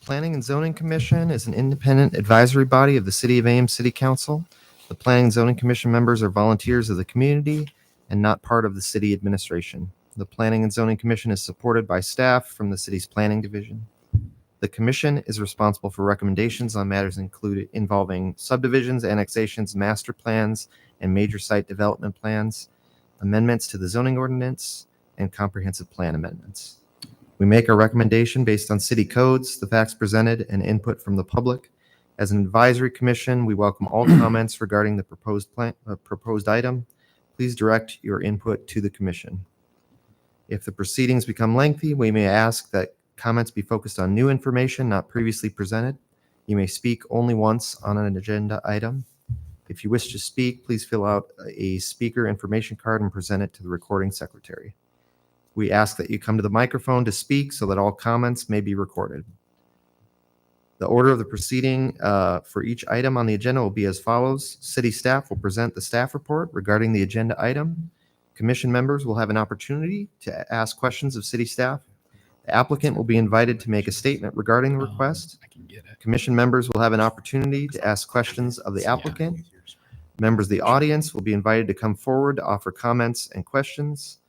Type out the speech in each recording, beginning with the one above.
Planning and Zoning Commission is an independent advisory body of the City of Ames City Council. The Planning and Zoning Commission members are volunteers of the community and not part of the city administration. The Planning and Zoning Commission is supported by staff from the city's planning division. The commission is responsible for recommendations on matters involving subdivisions, annexations, master plans, and major site development plans, amendments to the zoning ordinance, and comprehensive plan amendments. We make our recommendation based on city codes, the facts presented, and input from the public. As an advisory commission, we welcome all comments regarding the proposed item. Please direct your input to the commission. If the proceedings become lengthy, we may ask that comments be focused on new information not previously presented. You may speak only once on an agenda item. If you wish to speak, please fill out a speaker information card and present it to the recording secretary. We ask that you come to the microphone to speak so that all comments may be recorded. The order of the proceeding for each item on the agenda will be as follows. City staff will present the staff report regarding the agenda item. Commission members will have an opportunity to ask questions of city staff. The applicant will be invited to make a statement regarding the request. Commission members will have an opportunity to ask questions of the applicant. Members of the audience will be invited to come forward to offer comments and questions.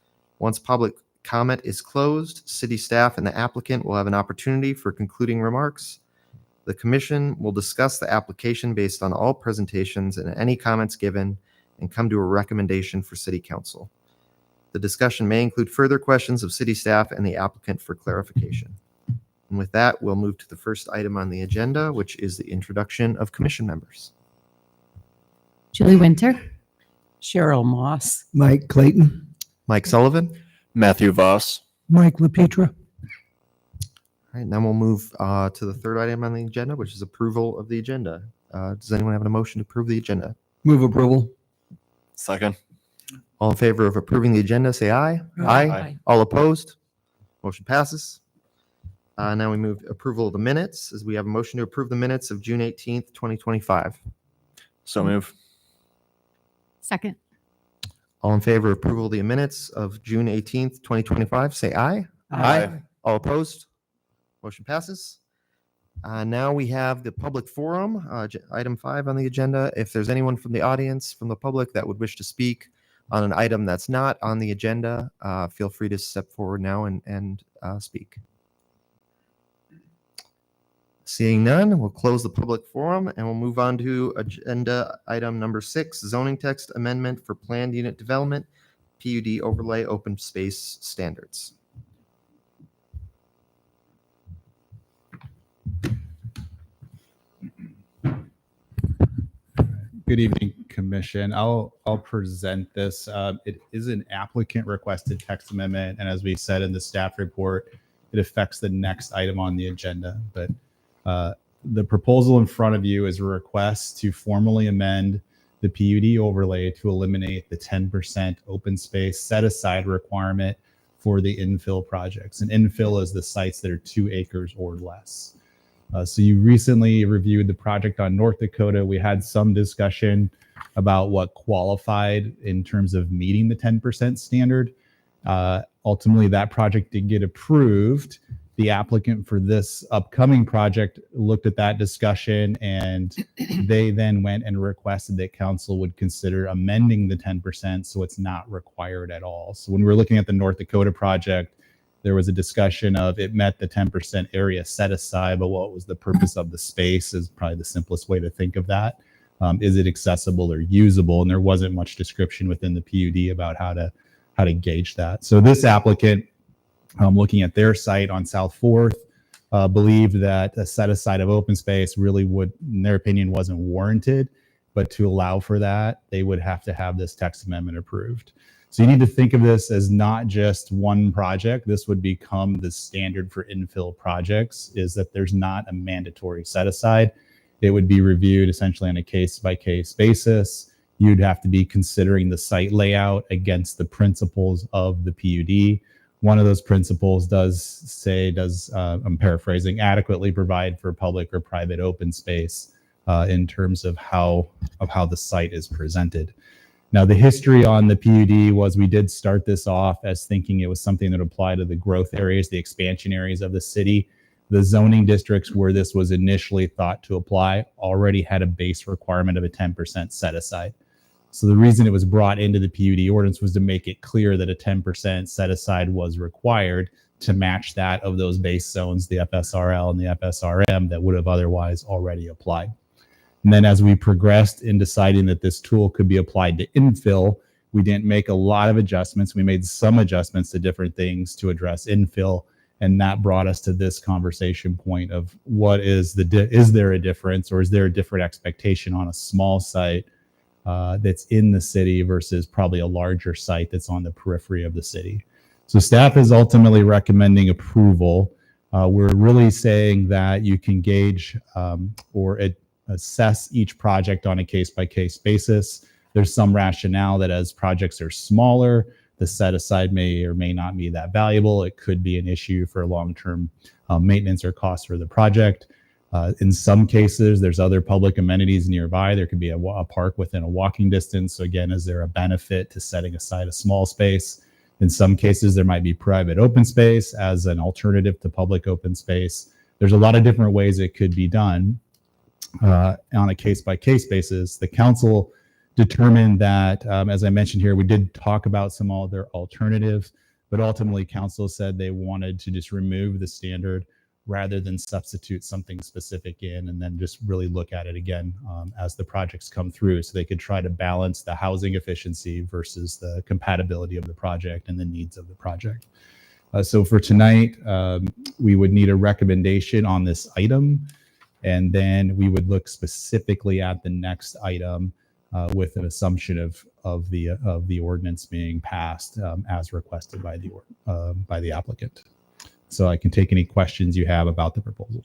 Once public comment is closed, city staff and the applicant will have an opportunity for concluding remarks. The commission will discuss the application based on all presentations and any comments given and come to a recommendation for city council. The discussion may include further questions of city staff and the applicant for clarification. And with that, we'll move to the first item on the agenda, which is the introduction of commission members. Julie Winter. Cheryl Moss. Mike Clayton. Mike Sullivan. Matthew Voss. Mike LaPetra. All right, now we'll move to the third item on the agenda, which is approval of the agenda. Does anyone have a motion to approve the agenda? Move approval. Second. All in favor of approving the agenda, say aye. Aye. All opposed? Motion passes. Now we move to approval of the minutes, as we have a motion to approve the minutes of June 18th, 2025. So move. Second. All in favor of approval of the minutes of June 18th, 2025, say aye. Aye. All opposed? Motion passes. Now we have the public forum, item 5 on the agenda. If there's anyone from the audience, from the public that would wish to speak on an item that's not on the agenda, feel free to step forward now and speak. Seeing none, we'll close the public forum and we'll move on to agenda item number 6, zoning text amendment for planned unit development, PUD overlay open space standards. Good evening, Commission. I'll present this. It is an applicant requested text amendment, and as we said in the staff report, it affects the next item on the agenda. But the proposal in front of you is a request to formally amend the PUD overlay to eliminate the 10% open space set aside requirement for the infill projects. And infill is the sites that are 2 acres or less. So you recently reviewed the project on North Dakota. We had some discussion about what qualified in terms of meeting the 10% standard. Ultimately, that project did get approved. The applicant for this upcoming project looked at that discussion, and they then went and requested that council would consider amending the 10% so it's not required at all. So when we were looking at the North Dakota project, there was a discussion of it met the 10% area set aside, but what was the purpose of the space is probably the simplest way to think of that. Is it accessible or usable? And there wasn't much description within the PUD about how to gauge that. So this applicant, looking at their site on South 4th, believed that a set aside of open space really would, in their opinion, wasn't warranted, but to allow for that, they would have to have this text amendment approved. So you need to think of this as not just one project. This would become the standard for infill projects, is that there's not a mandatory set aside. It would be reviewed essentially on a case by case basis. You'd have to be considering the site layout against the principles of the PUD. One of those principles does, I'm paraphrasing, adequately provide for public or private open space in terms of how the site is presented. Now, the history on the PUD was we did start this off as thinking it was something that would apply to the growth areas, the expansion areas of the city. The zoning districts where this was initially thought to apply already had a base requirement of a 10% set aside. So the reason it was brought into the PUD ordinance was to make it clear that a 10% set aside was required to match that of those base zones, the FSRL and the FSRM, that would have otherwise already applied. And then as we progressed in deciding that this tool could be applied to infill, we didn't make a lot of adjustments. We made some adjustments to different things to address infill. And that brought us to this conversation point of what is is there a difference, or is there a different expectation on a small site that's in the city versus probably a larger site that's on the periphery of the city? So staff is ultimately recommending approval. We're really saying that you can gauge or assess each project on a case-by-case basis. There's some rationale that as projects are smaller, the set aside may or may not be that valuable. It could be an issue for long-term maintenance or costs for the project. In some cases, there's other public amenities nearby. There could be a park within a walking distance. So again, is there a benefit to setting aside a small space? In some cases, there might be private open space as an alternative to public open space. There's a lot of different ways it could be done on a case-by-case basis. The council determined that, as I mentioned here, we did talk about some other alternatives, but ultimately council said they wanted to just remove the standard rather than substitute something specific in, and then just really look at it again as the projects come through, so they could try to balance the housing efficiency versus the compatibility of the project and the needs of the project. So for tonight, we would need a recommendation on this item, and then we would look specifically at the next item with an assumption of the ordinance being passed as requested by the applicant. So I can take any questions you have about the proposal.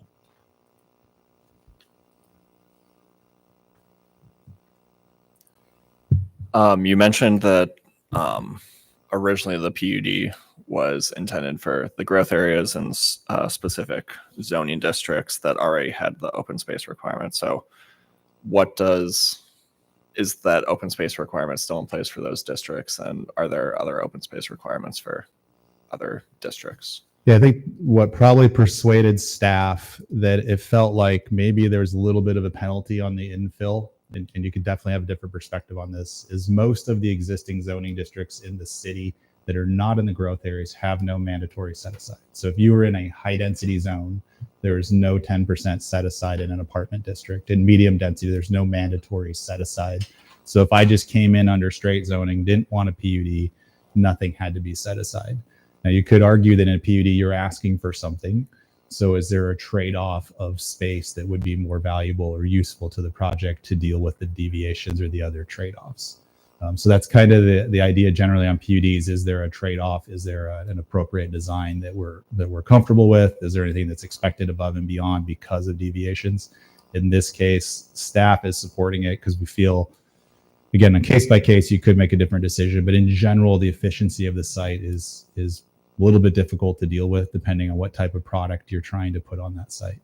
You mentioned that originally the PUD was intended for the growth areas and specific zoning districts that already had the open space requirement. So is that open space requirement still in place for those districts? And are there other open space requirements for other districts? Yeah, I think what probably persuaded staff that it felt like maybe there's a little bit of a penalty on the infill, and you could definitely have a different perspective on this, is most of the existing zoning districts in the city that are not in the growth areas have no mandatory set aside. So if you were in a high density zone, there's no 10% set aside in an apartment district. In medium density, there's no mandatory set aside. So if I just came in under straight zoning, didn't want a PUD, nothing had to be set aside. Now, you could argue that in a PUD, you're asking for something. So is there a trade-off of space that would be more valuable or useful to the project to deal with the deviations or the other trade-offs? So that's kind of the idea generally on PUDs. Is there a trade-off? Is there an appropriate design that we're comfortable with? Is there anything that's expected above and beyond because of deviations? In this case, staff is supporting it because we feel, again, on case by case, you could make a different decision, but in general, the efficiency of the site is a little bit difficult to deal with depending on what type of product you're trying to put on that site.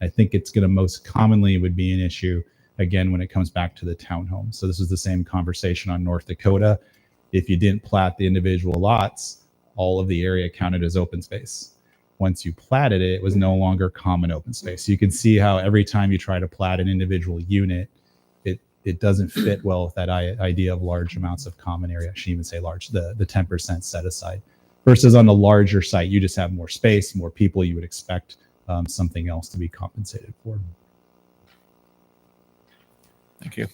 I think it's going to most commonly would be an issue, again, when it comes back to the townhome. So this is the same conversation on North Dakota. If you didn't plat the individual lots, all of the area counted as open space. Once you platted it, it was no longer common open space. So you can see how every time you try to plat an individual unit, it doesn't fit well with that idea of large amounts of common area. I shouldn't even say large, the 10% set aside. Versus on a larger site, you just have more space, more people, you would expect something else to be compensated for. Thank you.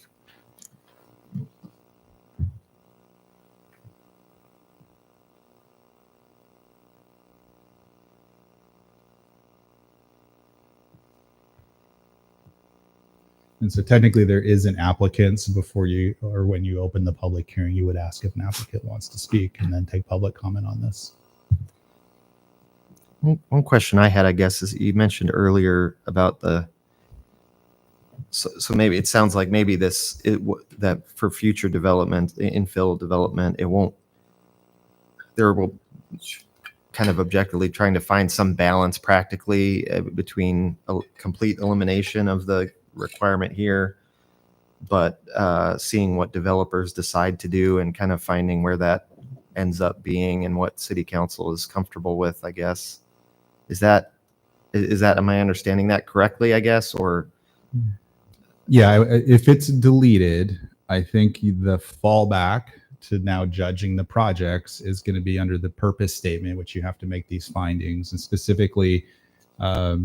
And so technically there is an applicant. So before you, or when you open the public hearing, you would ask if an applicant wants to speak and then take public comment on this. One question I had, I guess, is you mentioned earlier about so maybe it sounds like maybe that for future development, infill development, there will kind of objectively trying to find some balance practically between a complete elimination of the requirement here, but seeing what developers decide to do and kind of finding where that ends up being and what city council is comfortable with, I guess. Is that Is that, am I understanding that correctly, I guess, or? Yeah, if it's deleted, I think the fallback to now judging the projects is going to be under the purpose statement, which you have to make these findings. And specifically, a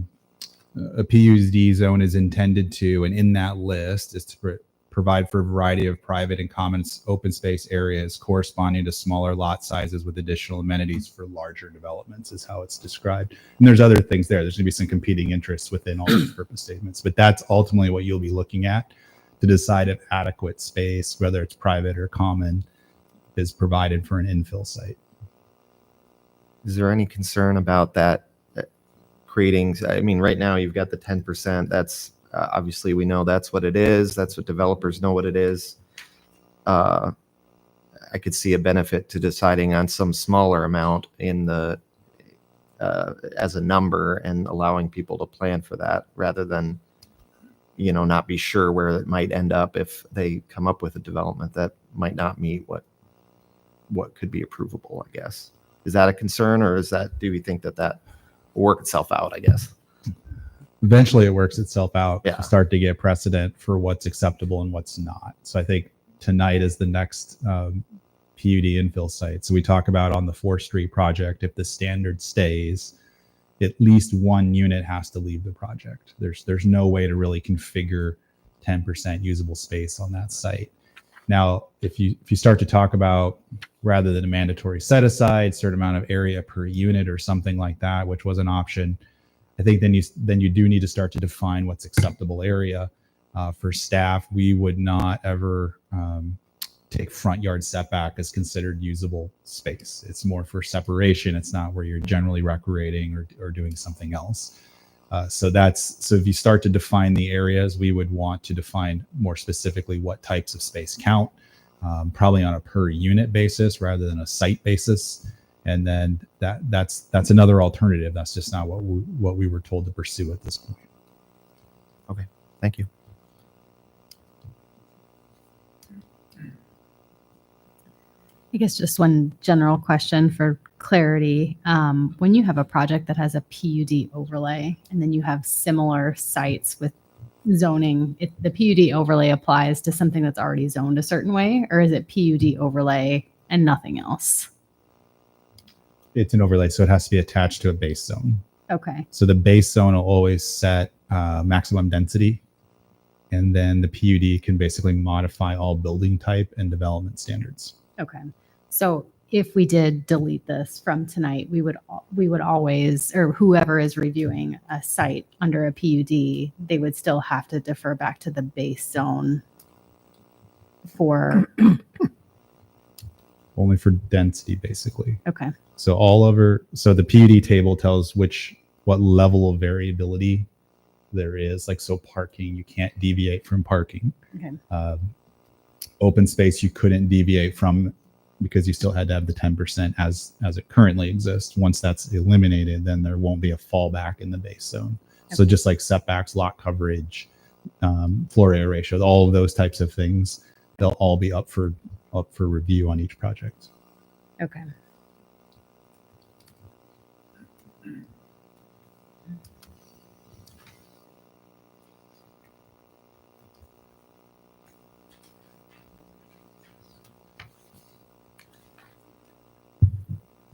PUD zone is intended to, and in that list is to provide for a variety of private and common open space areas corresponding to smaller lot sizes with additional amenities for larger developments is how it's described. And there's other things there. There's going to be some competing interests within all these purpose statements, but that's ultimately what you'll be looking at to decide if adequate space, whether it's private or common, is provided for an infill site. Is there any concern about that creating, I mean, right now you've got the 10%. That's obviously we know that's what it is. That's what developers know what it is. I could see a benefit to deciding on some smaller amount in the as a number and allowing people to plan for that rather than, you know, not be sure where it might end up if they come up with a development that might not meet what could be approvable, I guess. Is that a concern, or is that, do we think that that will work itself out, I guess? Eventually it works itself out. Yeah. You start to get precedent for what's acceptable and what's not. So I think tonight is the next PUD infill site. So we talk about on the 4th Street project, if the standard stays, at least one unit has to leave the project. There's no way to really configure 10% usable space on that site. Now, if you start to talk about, rather than a mandatory set aside, certain amount of area per unit or something like that, which was an option, I think then you do need to start to define what's acceptable area. For staff, we would not ever take front yard setback as considered usable space. It's more for separation. It's not where you're generally recreating or doing something else. So if you start to define the areas, we would want to define more specifically what types of space count, probably on a per unit basis rather than a site basis. And then that's another alternative. That's just not what we were told to pursue at this point. Okay, thank you. I guess just one general question for clarity. When you have a project that has a PUD overlay and then you have similar sites with zoning, the PUD overlay applies to something that's already zoned a certain way, or is it PUD overlay and nothing else? It's an overlay, so it has to be attached to a base zone. Okay. So the base zone will always set maximum density, and then the PUD can basically modify all building type and development standards. Okay. So if we did delete this from tonight, we would always, or whoever is reviewing a site under a PUD, they would still have to defer back to the base zone for. Only for density, basically. Okay. So so the PUD table tells what level of variability there is. Like, so parking, you can't deviate from parking. Okay. Open space, you couldn't deviate from, because you still had to have the 10% as it currently exists. Once that's eliminated, then there won't be a fallback in the base zone. Okay. So just like setbacks, lot coverage, floor area ratio, all of those types of things, they'll all be up for review on each project. Okay.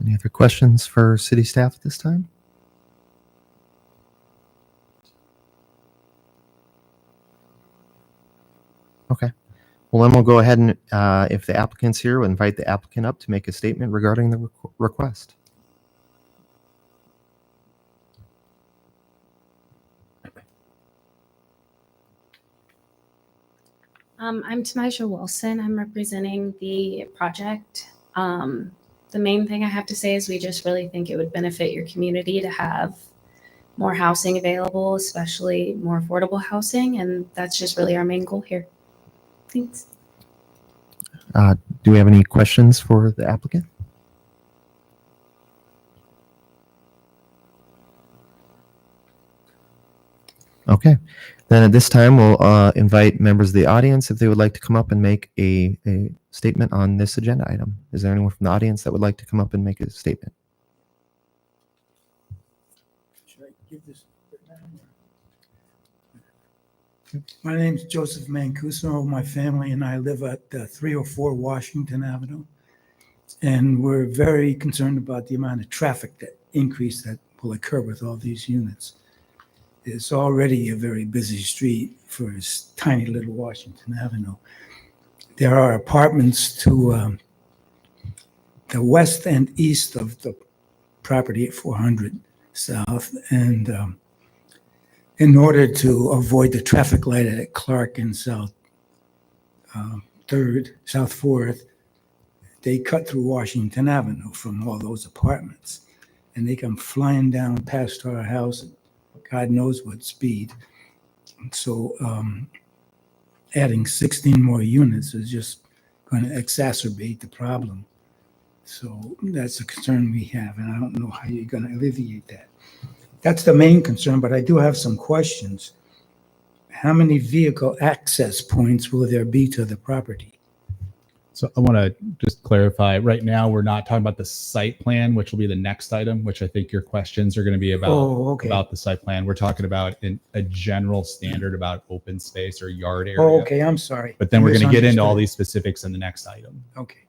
Any other questions for city staff at this time? Okay. Well, then we'll go ahead and, if the applicant's here, we'll invite the applicant up to make a statement regarding the request. I'm Tamaisha Wilson. I'm representing the project. The main thing I have to say is we just really think it would benefit your community to have more housing available, especially more affordable housing. And that's just really our main goal here. Thanks. Do we have any questions for the applicant? Okay. Then at this time, we'll invite members of the audience if they would like to come up and make a statement on this agenda item. Is there anyone from the audience that would like to come up and make a statement? My name's Joseph Mancuso. My family and I live at 304 Washington Avenue. And we're very concerned about the amount of traffic that increase that will occur with all these units. It's already a very busy street for this tiny little Washington Avenue. There are apartments to the west and east of the property at 400 South. And in order to avoid the traffic light at Clark and South 3rd, South 4th, they cut through Washington Avenue from all those apartments. And they come flying down past our house at God knows what speed. And so adding 16 more units is just going to exacerbate the problem. So that's a concern we have, and I don't know how you're going to alleviate that. That's the main concern, but I do have some questions. How many vehicle access points will there be to the property? So I want to just clarify, right now, we're not talking about the site plan, which will be the next item, which I think your questions are going to be about, Okay. about the site plan. We're talking about a general standard about open space or yard area. Oh, okay, I'm sorry. But then we're going to get into all Misunderstood. these specifics in the next item. Okay,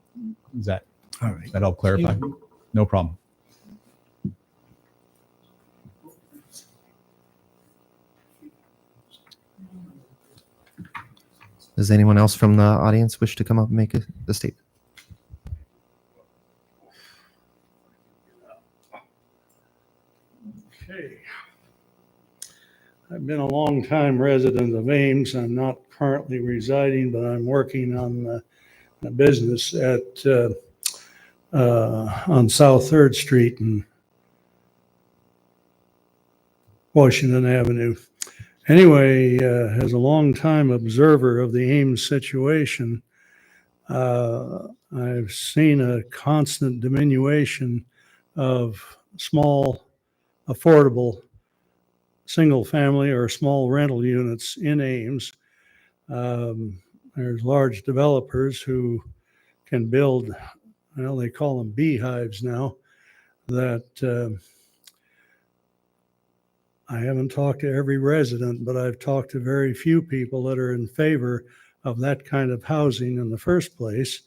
Does that all right. help clarify? No problem. Does anyone else from the audience wish to come up and make a statement? Okay. I've been a long-time resident of Ames. I'm not currently residing, but I'm working on a business at on South 3rd Street and Washington Avenue. Anyway, as a long-time observer of the Ames situation, I've seen a constant diminution of small, affordable single-family or small rental units in Ames. There's large developers who can build, well, they call them beehives now, that I haven't talked to every resident, but I've talked to very few people that are in favor of that kind of housing in the first place.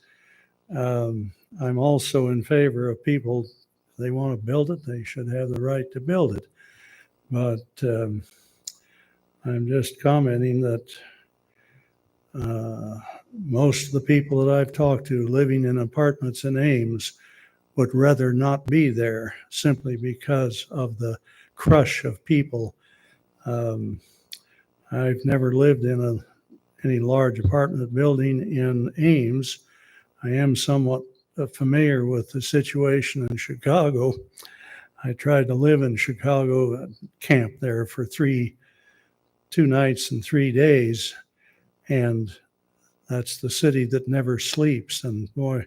I'm also in favor of people, if they want to build it, they should have the right to build it. But I'm just commenting that most of the people that I've talked to living in apartments in Ames would rather not be there simply because of the crush of people. I've never lived in any large apartment building in Ames. I am somewhat familiar with the situation in Chicago. I tried to live in Chicago, camp there for 2 nights and 3 days, and that's the city that never sleeps. And boy,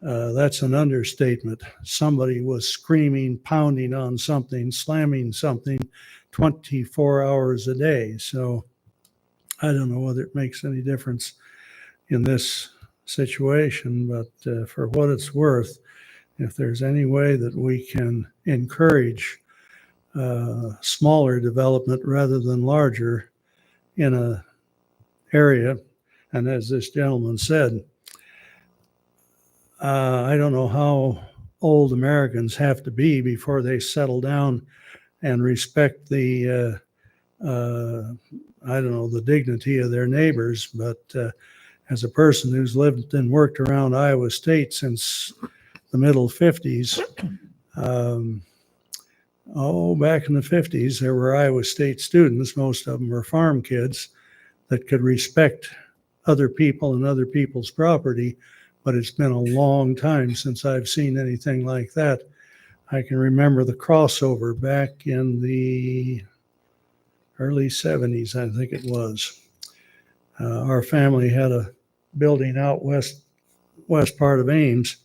that's an understatement. Somebody was screaming, pounding on something, slamming something 24 hours a day. So I don't know whether it makes any difference in this situation, but for what it's worth, if there's any way that we can encourage smaller development rather than larger in a area, and as this gentleman said, I don't know how old Americans have to be before they settle down and respect the, I don't know, the dignity of their neighbors. But as a person who's lived and worked around Iowa State since the middle 50s, back in the 50s, there were Iowa State students, most of them were farm kids, that could respect other people and other people's property. But it's been a long time since I've seen anything like that. I can remember the crossover back in the early 70s, I think it was. Our family had a building out west part of Ames.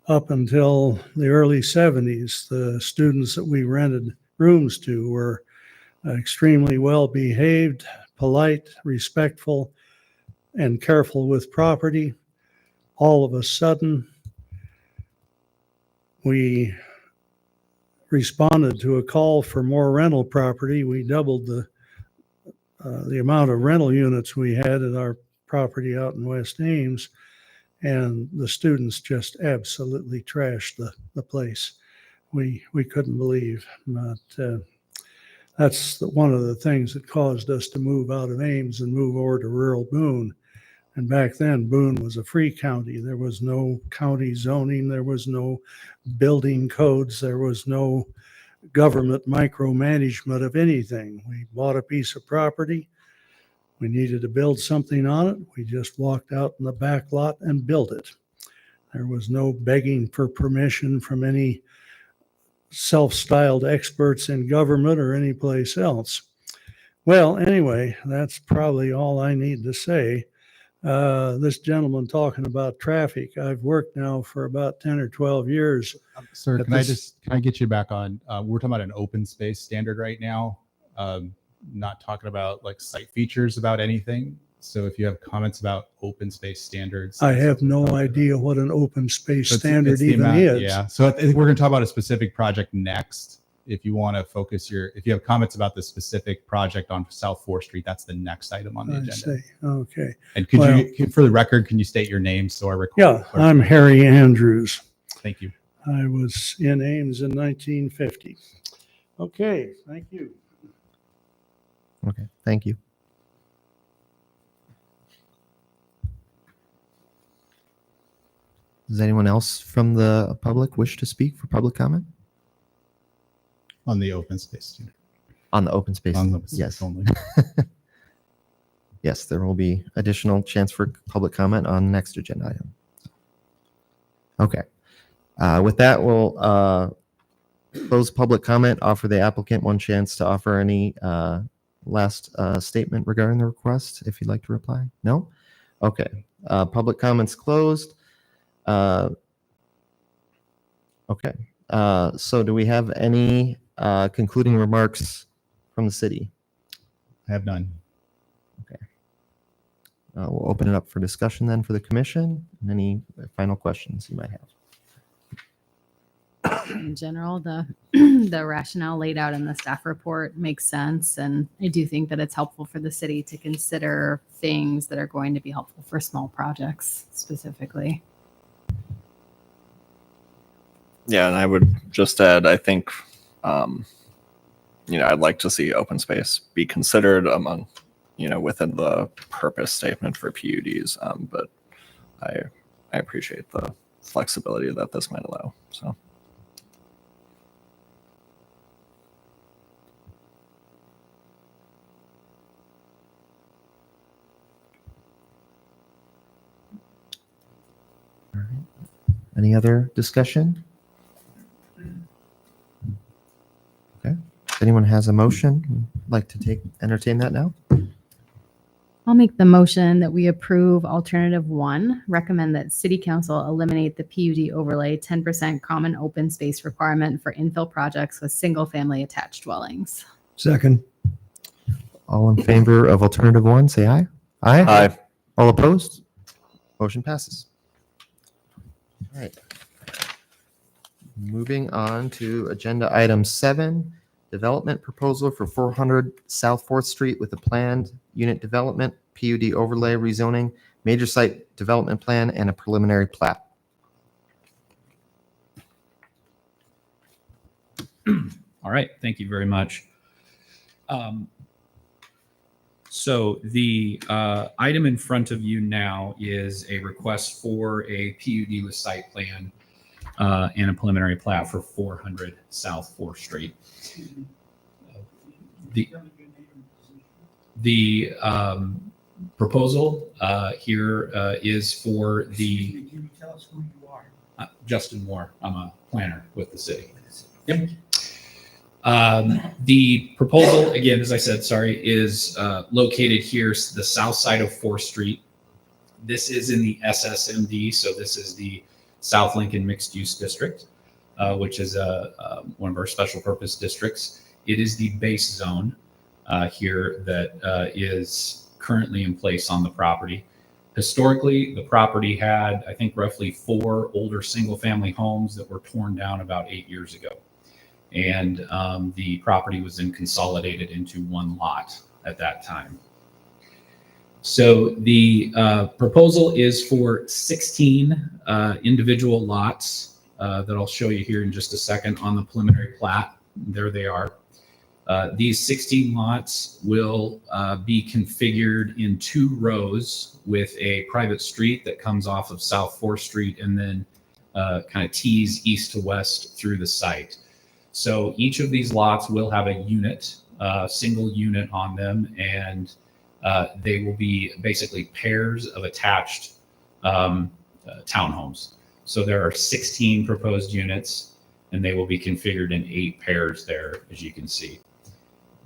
Up until the early 70s, the students that we rented rooms to were extremely well behaved, polite, respectful, and careful with property. All of a sudden, we responded to a call for more rental property. We doubled the amount of rental units we had at our property out in West Ames, and the students just absolutely trashed the place. We couldn't believe, but that's one of the things that caused us to move out of Ames and move over to rural Boone. And back then, Boone was a free county. There was no county zoning. There was no building codes. There was no government micromanagement of anything. We bought a piece of property. We needed to build something on it. We just walked out in the back lot and built it. There was no begging for permission from any self-styled experts in government or any place else. Well, anyway, that's probably all I need to say. This gentleman talking about traffic, I've worked now for about 10 or 12 years. Sir, But can this- I get you back on? We're talking about an open space standard right now. Not talking about like site features about anything. So if you have comments about open space standards, I have no idea what an open space So it's standard the even amount- is. Yeah. So I think we're going to talk about a specific project next. If you want to focus if you have comments about the specific project on South 4th Street, that's the next item on the I agenda. see. Okay. And Well- for the record, can you state your name so our Yeah, I'm Harry Andrews. Thank you. I was in Ames in 1950. Okay, thank you. Okay, thank you. Does anyone else from the public wish to speak for public comment On the open space standard. on the open space? On the open space Yes. only. Yes, there will be additional chance for public comment on the next agenda item. Okay. With that, we'll close public comment, offer the applicant one chance to offer any last statement regarding the request, if you'd like to reply. No? Okay. Public comments closed. Okay. So do we have any concluding remarks from the city? I have none. We'll open it up for discussion then for the commission. And any final questions you might have? In general, the the rationale laid out in the staff report makes sense, and I do think that it's helpful for the city to consider things that are going to be helpful for small projects specifically. Yeah, and I would just add, I think, I'd like to see open space be considered among, within the purpose statement for PUDs. But I appreciate the flexibility that this might allow. So. All right. Any other discussion? Okay. If anyone has a motion, I'd like to entertain that now. I'll make the motion that we approve alternative 1, recommend that city council eliminate the PUD overlay 10% common open space requirement for infill projects with single family attached dwellings. Second. All in favor of alternative 1, say aye. Aye. All opposed? Motion passes. All right. Moving on to agenda item 7, development proposal for 400 South 4th Street with a planned unit development, PUD overlay rezoning, major site development plan, and a preliminary plat. All right, thank you very much. So the item in front of you now is a request for a PUD with site plan and a preliminary plat for 400 South 4th Street. The proposal here is for the Can you tell us who you are? Justin Moore. I'm a planner with the city. Yep. The proposal, again, as I said, is located here, the south side of 4th Street. This is in the SSMD, so this is the South Lincoln Mixed Use District, which is one of our special purpose districts. It is the base zone here that is currently in place on the property. Historically, the property had, I think, roughly 4 older single-family homes that were torn down about 8 years ago. and the property was then consolidated into one lot at that time. So the proposal is for 16 individual lots that I'll show you here in just a second on the preliminary plat. There they are. These 16 lots will be configured in 2 rows with a private street that comes off of South 4th Street and then kind of tees east to west through the site. So each of these lots will have a unit, single unit on them, and they will be basically pairs of attached townhomes. So there are 16 proposed units, and they will be configured in 8 pairs there, as you can see.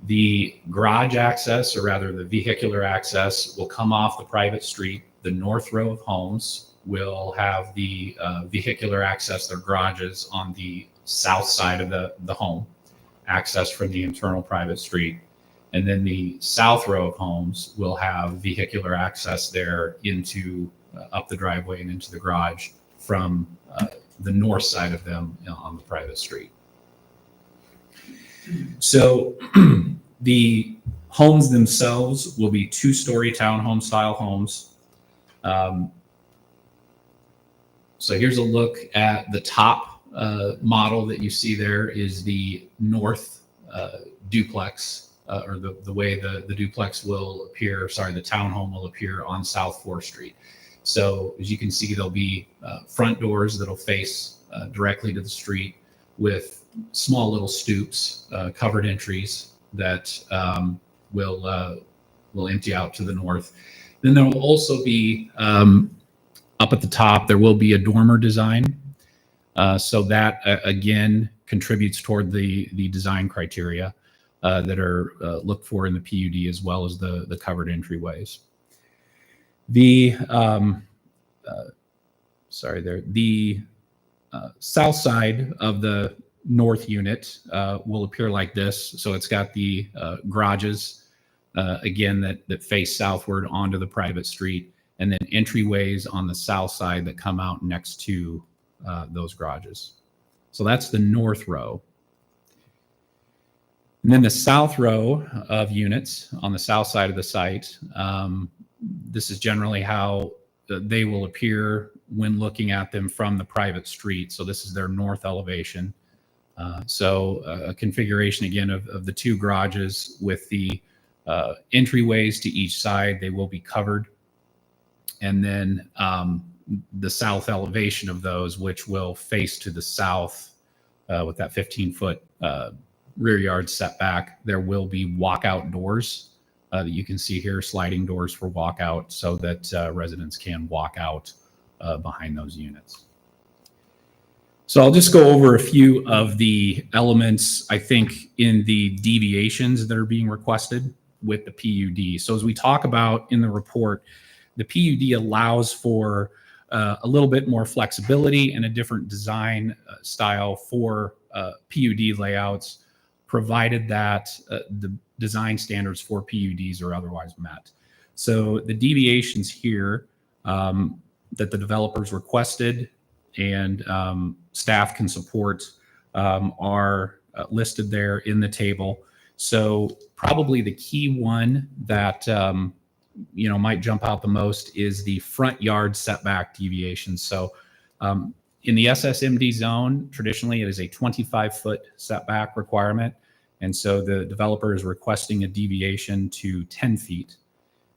The garage access, or rather the vehicular access, will come off the private street. The north row of homes will have the vehicular access, their garages, on the south side of the home, access from the internal private street. And then the south row of homes will have vehicular access there into up the driveway and into the garage from the north side of them on the private street. So the homes themselves will be 2-story townhome style homes. So here's a look at the top model that you see there is the north duplex, or the way the duplex will appear, sorry, the townhome will appear on South 4th Street. So as you can see, there'll be front doors that'll face directly to the street with small little stoops, covered entries that will empty out to the north. Then there will also be up at the top, there will be a dormer design. So that again contributes toward the design criteria that are looked for in the PUD, as well as the covered entryways. The south side of the north unit will appear like this. So it's got the garages again that face southward onto the private street, and then entryways on the south side that come out next to those garages. So that's the north row. And then the south row of units on the south side of the site, this is generally how they will appear when looking at them from the private street. So this is their north elevation. So a configuration again of the 2 garages with the entryways to each side. They will be covered. And then the south elevation of those, which will face to the south with that 15-foot rear yard setback, there will be walkout doors that you can see here, sliding doors for walkout, so that residents can walk out behind those units. So I'll just go over a few of the elements, I think, in the deviations that are being requested with the PUD. So as we talk about in the report, the PUD allows for a little bit more flexibility and a different design style for PUD layouts, provided that the design standards for PUDs are otherwise met. So the deviations here that the developers requested and staff can support are listed there in the table. So probably the key one that might jump out the most is the front yard setback deviation. So in the SSMD zone, traditionally it is a 25-foot setback requirement. And so the developer is requesting a deviation to 10 feet.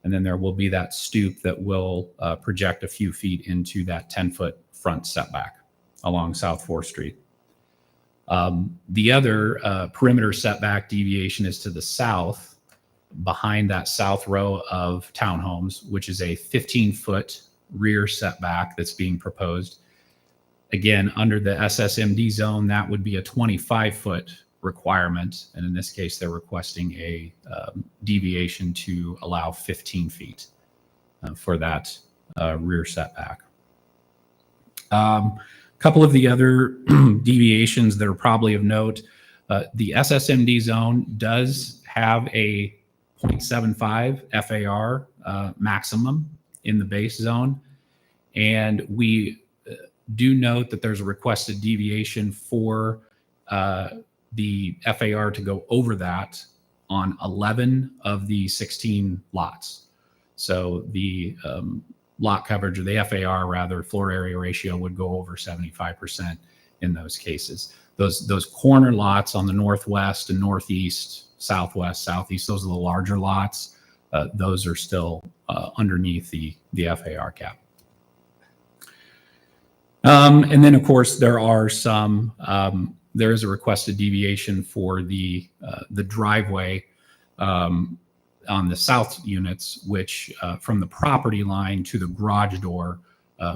And then there will be that stoop that will project a few feet into that 10-foot front setback along South 4th Street. The other perimeter setback deviation is to the south, behind that south row of townhomes, which is a 15-foot rear setback that's being proposed. Again, under the SSMD zone, that would be a 25-foot requirement. And in this case, they're requesting a deviation to allow 15 feet for that rear setback. Couple of the other deviations that are probably of note, the SSMD zone does have a 0.75 FAR maximum in the base zone. And we do note that there's a requested deviation for the FAR to go over that on 11 of the 16 lots. So the lot coverage, or the FAR rather, floor area ratio, would go over 75% in those cases. Those corner lots on the northwest and northeast, southwest, southeast, those are the larger lots. Those are still underneath the FAR cap. And then, of course, there are some. There is a requested deviation for the driveway on the south units, which from the property line to the garage door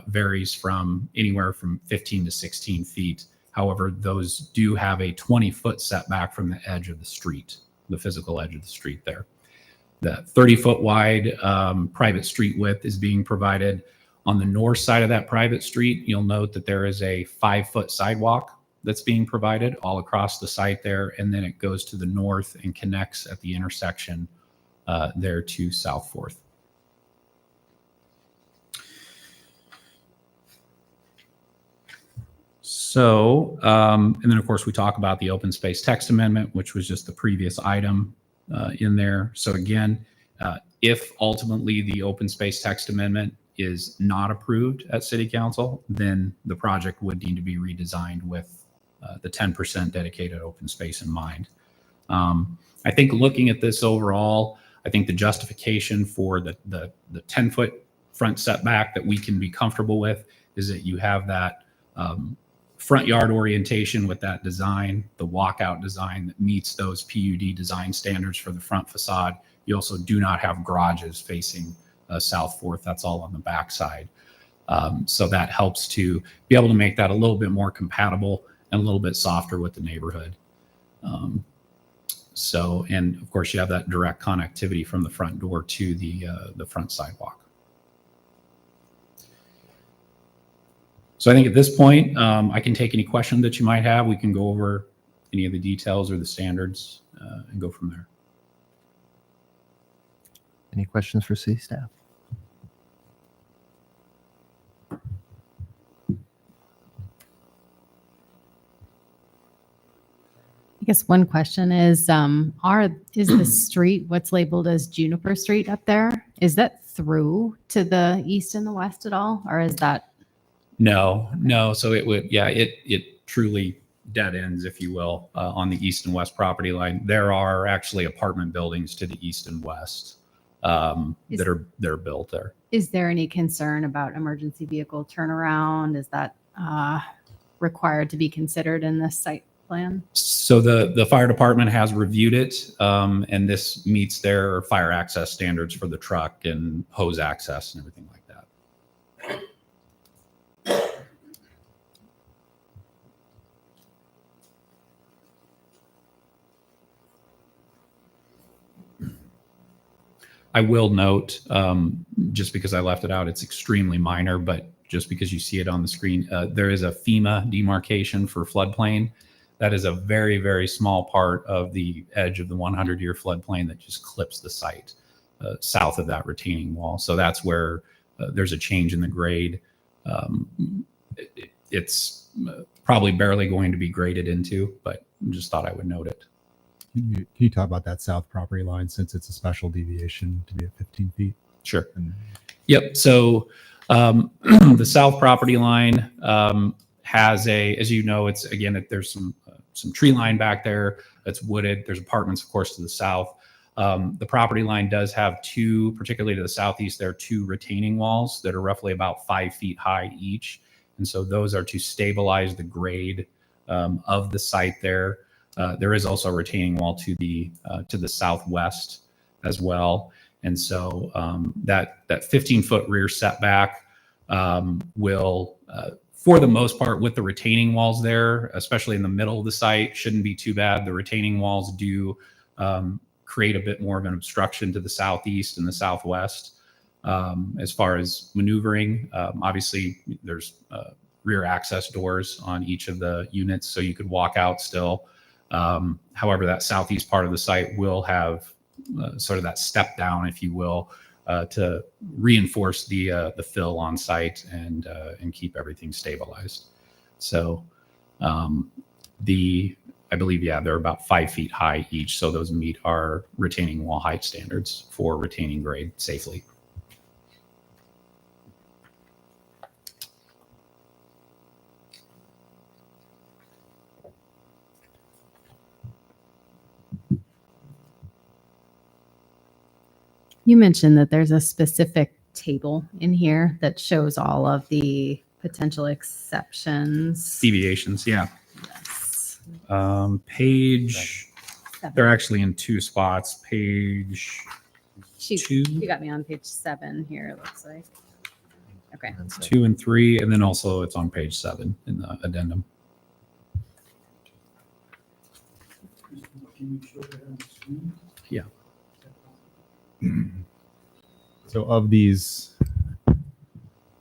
varies from anywhere from 15 to 16 feet. However, those do have a 20-foot setback from the edge of the street, the physical edge of the street there. The 30-foot wide private street width is being provided. On the north side of that private street, you'll note that there is a 5-foot sidewalk that's being provided all across the site there, and then it goes to the north and connects at the intersection there to South 4th. So, and then of course we talk about the open space text amendment, which was just the previous item in there. So again, if ultimately the open space text amendment is not approved at City Council, then the project would need to be redesigned with the 10% dedicated open space in mind. I think looking at this overall, I think the justification for the 10-foot front setback that we can be comfortable with is that you have that front yard orientation with that design, the walkout design that meets those PUD design standards for the front facade. You also do not have garages facing South 4th. That's all on the back side. So that helps to be able to make that a little bit more compatible and a little bit softer with the neighborhood. So, and of course you have that direct connectivity from the front door to the front sidewalk. So I think at this point, I can take any question that you might have. We can go over any of the details or the standards and go from there. Any questions for city staff? I guess one question is, is the street, what's labeled as Juniper Street up there, is that through to the east and the west at all? Or is that? No. So it would, yeah, it truly dead ends, if you will, on the east and west property line. There are actually apartment buildings to the east and west that are built there. Is there any concern about emergency vehicle turnaround? Is that required to be considered in this site plan? So the fire department has reviewed it, and this meets their fire access standards for the truck and hose access and everything like that. I will note, just because I left it out, it's extremely minor, but just because you see it on the screen, there is a FEMA demarcation for floodplain. That is a very, very small part of the edge of the 100-year floodplain that just clips the site south of that retaining wall. So that's where there's a change in the grade. It's probably barely going to be graded into, but just thought I would note it. Can you talk about that south property line, since it's a special deviation to be at 15 feet? Sure. Yep. So the south property line has as you know, it's again, there's some tree line back there that's wooded. There's apartments, of course, to the south. The property line does have two, particularly to the southeast, there are two retaining walls that are roughly about 5 feet high each. And so those are to stabilize the grade of the site there. There is also a retaining wall to the southwest as well. And so that 15-foot rear setback will, for the most part, with the retaining walls there, especially in the middle of the site, shouldn't be too bad. The retaining walls do create a bit more of an obstruction to the southeast and the southwest. As far as maneuvering, obviously there's rear access doors on each of the units, so you could walk out still. However, that southeast part of the site will have sort of that step down, if you will, to reinforce the fill on site and keep everything stabilized. So I I believe, yeah, they're about 5 feet high each. So those meet our retaining wall height standards for retaining grade safely. You mentioned that there's a specific table in here that shows all of the potential exceptions. Deviations, yeah. Yes. Page, Seven. they're actually in 2 spots. Page Shoot, 2, you got me on page 7 here, it looks like. Okay. 2 and 3, and then also it's on page 7 in the addendum. Yeah. So of these,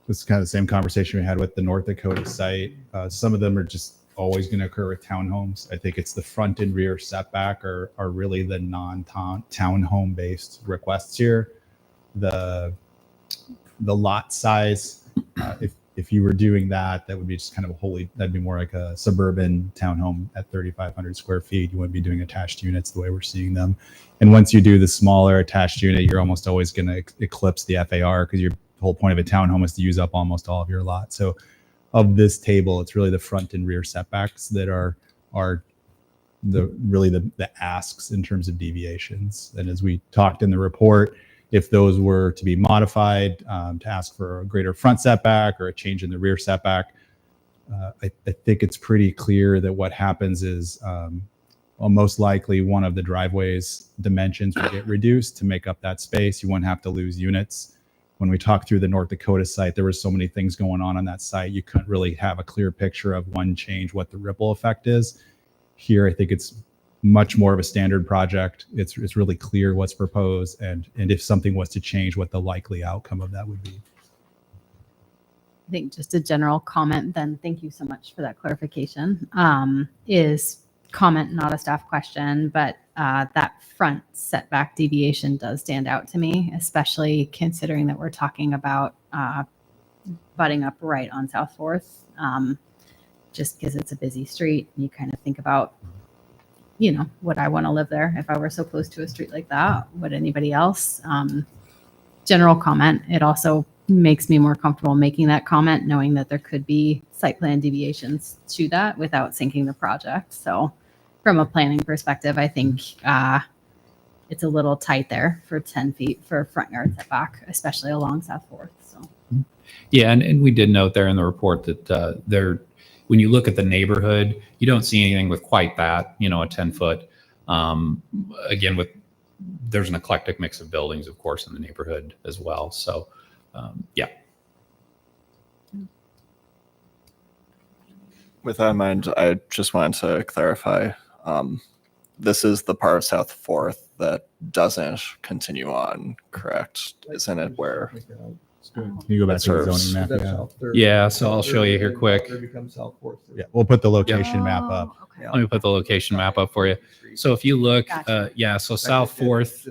this is kind of the same conversation we had with the North Dakota site. Some of them are just always going to occur with townhomes. I think it's the front and rear setback are really the non-townhome based requests here. The lot size, if you were doing that, that would be just kind of that'd be more like a suburban townhome at 3,500 square feet. You wouldn't be doing attached units the way we're seeing them. And once you do the smaller attached unit, you're almost always going to eclipse the FAR because the whole point of a townhome is to use up almost all of your lot. So of this table, it's really the front and rear setbacks that are the asks in terms of deviations. And as we talked in the report, if those were to be modified to ask for a greater front setback or a change in the rear setback, I think it's pretty clear that what happens is most likely one of the driveway's dimensions would get reduced to make up that space. You wouldn't have to lose units. When we talked through the North Dakota site, there were so many things going on that site. You couldn't really have a clear picture of one change, what the ripple effect is. Here, I think it's much more of a standard project. It's really clear what's proposed, and if something was to change, what the likely outcome of that would be. I think just a general comment, then thank you so much for that clarification, is comment, not a staff question, but that front setback deviation does stand out to me, especially considering that we're talking about butting up right on South Fourth, just because it's a busy street. You kind of think about, would I want to live there if I were so close to a street like that? Would anybody else? General comment. It also makes me more comfortable making that comment, knowing that there could be site plan deviations to that without sinking the project. So from a planning perspective, I think it's a little tight there for 10 feet for front yard setback, especially along South Fourth. So Yeah, and we did note there in the report that when you look at the neighborhood, you don't see anything with quite that, a 10-foot. Again, there's an eclectic mix of buildings, of course, in the neighborhood as well. So, yeah. With that in mind, I just wanted to clarify. This is the part of South Fourth that doesn't continue on, correct? Isn't it where? Can you go back to the zoning map? Yeah, so I'll show you here quick. Yeah, we'll put the location map up. Okay. Let me put the location map up for you. So if you look, Gotcha. so South Fourth,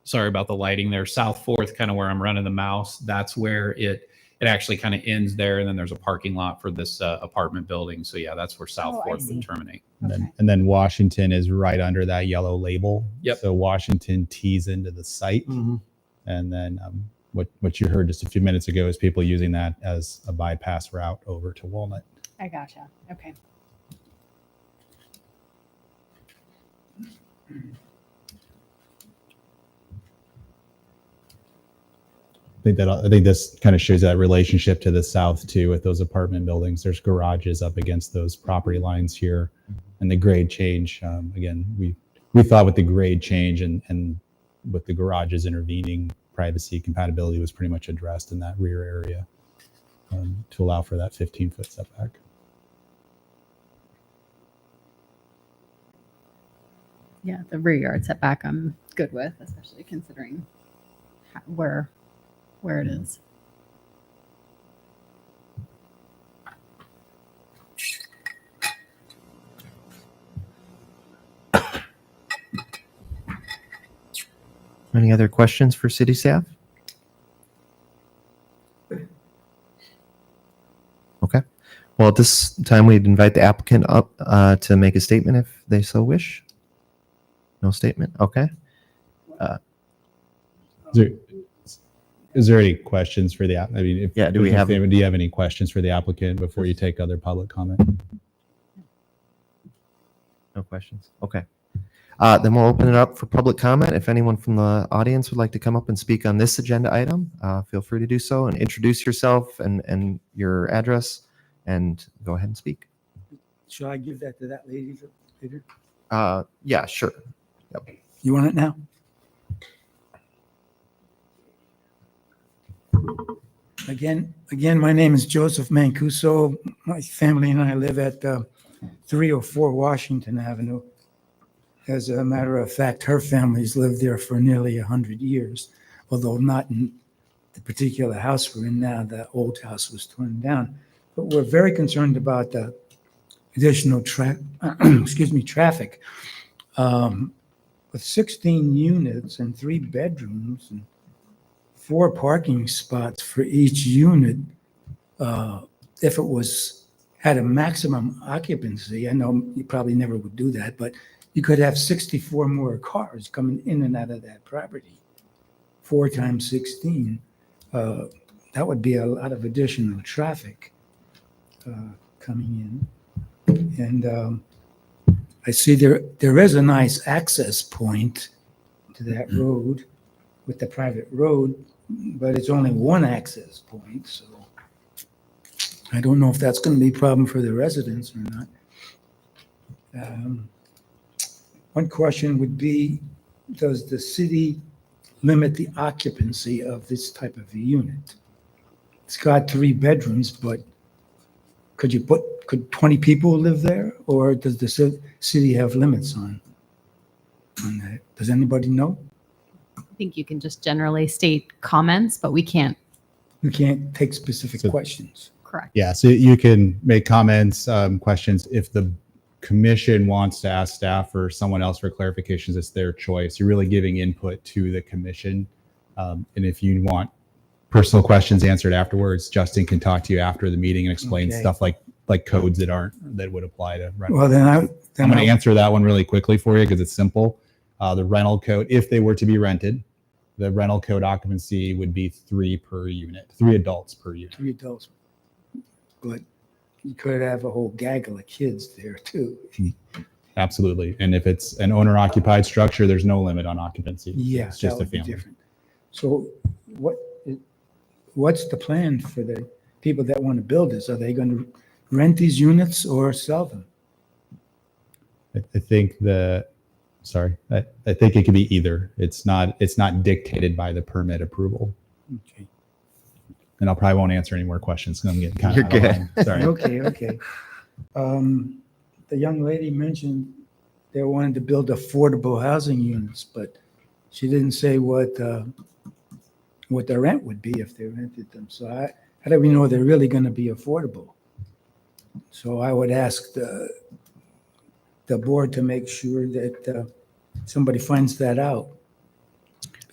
sorry about the lighting there. South Fourth, kind of where I'm running the mouse, that's where it actually kind of ends there. And then there's a parking lot for this apartment building. So yeah, that's where South I Fourth see. would terminate. And then Washington is right under that yellow label. Yep. So Washington tees into the site. And then what you heard just a few minutes ago is people using that as a bypass route over to Walnut. I gotcha. Okay. I think this kind of shows that relationship to the south too, with those apartment buildings. There's garages up against those property lines here, and the grade change. Again, we thought with the grade change and with the garages intervening, privacy compatibility was pretty much addressed in that rear area to allow for that 15-foot setback. Yeah, the rear yard setback I'm good with, especially considering where it is. Any other questions for city staff? Okay. Well, at this time, we'd invite the applicant up to make a statement if they so wish. No statement? Okay. Is there any questions for the app? I mean, Yeah, do we have- do you have any questions for the applicant before you take other public comment? No questions? Okay. Then we'll open it up for public comment. If anyone from the audience would like to come up and speak on this agenda item, feel free to do so and introduce yourself and your address and go ahead and speak. Should I give that to that lady later? Yeah, sure. You want it now? Again, my name is Joseph Mancuso. My family and I live at 304 Washington Avenue. As a matter of fact, her family's lived there for nearly 100 years, although not in the particular house we're in now. The old house was torn down. But we're very concerned about the additional traffic. With 16 units and 3 bedrooms and 4 parking spots for each unit, if it had a maximum occupancy, I know you probably never would do that, but you could have 64 more cars coming in and out of that property. 4 times 16, that would be a lot of additional traffic coming in. And I see there is a nice access point to that road with the private road, but it's only one access point, so I don't know if that's going to be a problem for the residents or not. One question would be, does the city limit the occupancy of this type of a unit? It's got 3 bedrooms, but could 20 people live there, or does the city have limits on that? Does anybody know? I think you can just generally state comments, but we can't. You can't take specific questions. Correct. Yeah, so you can make comments, questions. If the commission wants to ask staff or someone else for clarifications, it's their choice. You're really giving input to the commission. And if you want personal questions answered afterwards, Justin can talk to you after the meeting and explain Okay. stuff like codes that would apply to rental. Well, I'm going to answer that one really quickly for you because it's simple. The rental code, if they were to be rented, the rental code occupancy would be 3 per unit, 3 adults per unit. 3 adults. But you could have a whole gaggle of kids there too. Absolutely. And if it's an owner occupied structure, there's no limit on occupancy. Yeah, It's just that a would be family. different. So what's the plan for the people that want to build this? Are they going to rent these units or sell them? I think I think it could be either. It's not dictated by the permit approval. Okay. And I probably won't answer any more questions. 'Cause I'm getting kind You're of good. Sorry. Okay. The young lady mentioned they wanted to build affordable housing units, but she didn't say what the rent would be if they rented them. So how do we know they're really going to be affordable? So I would ask the board to make sure that somebody finds that out.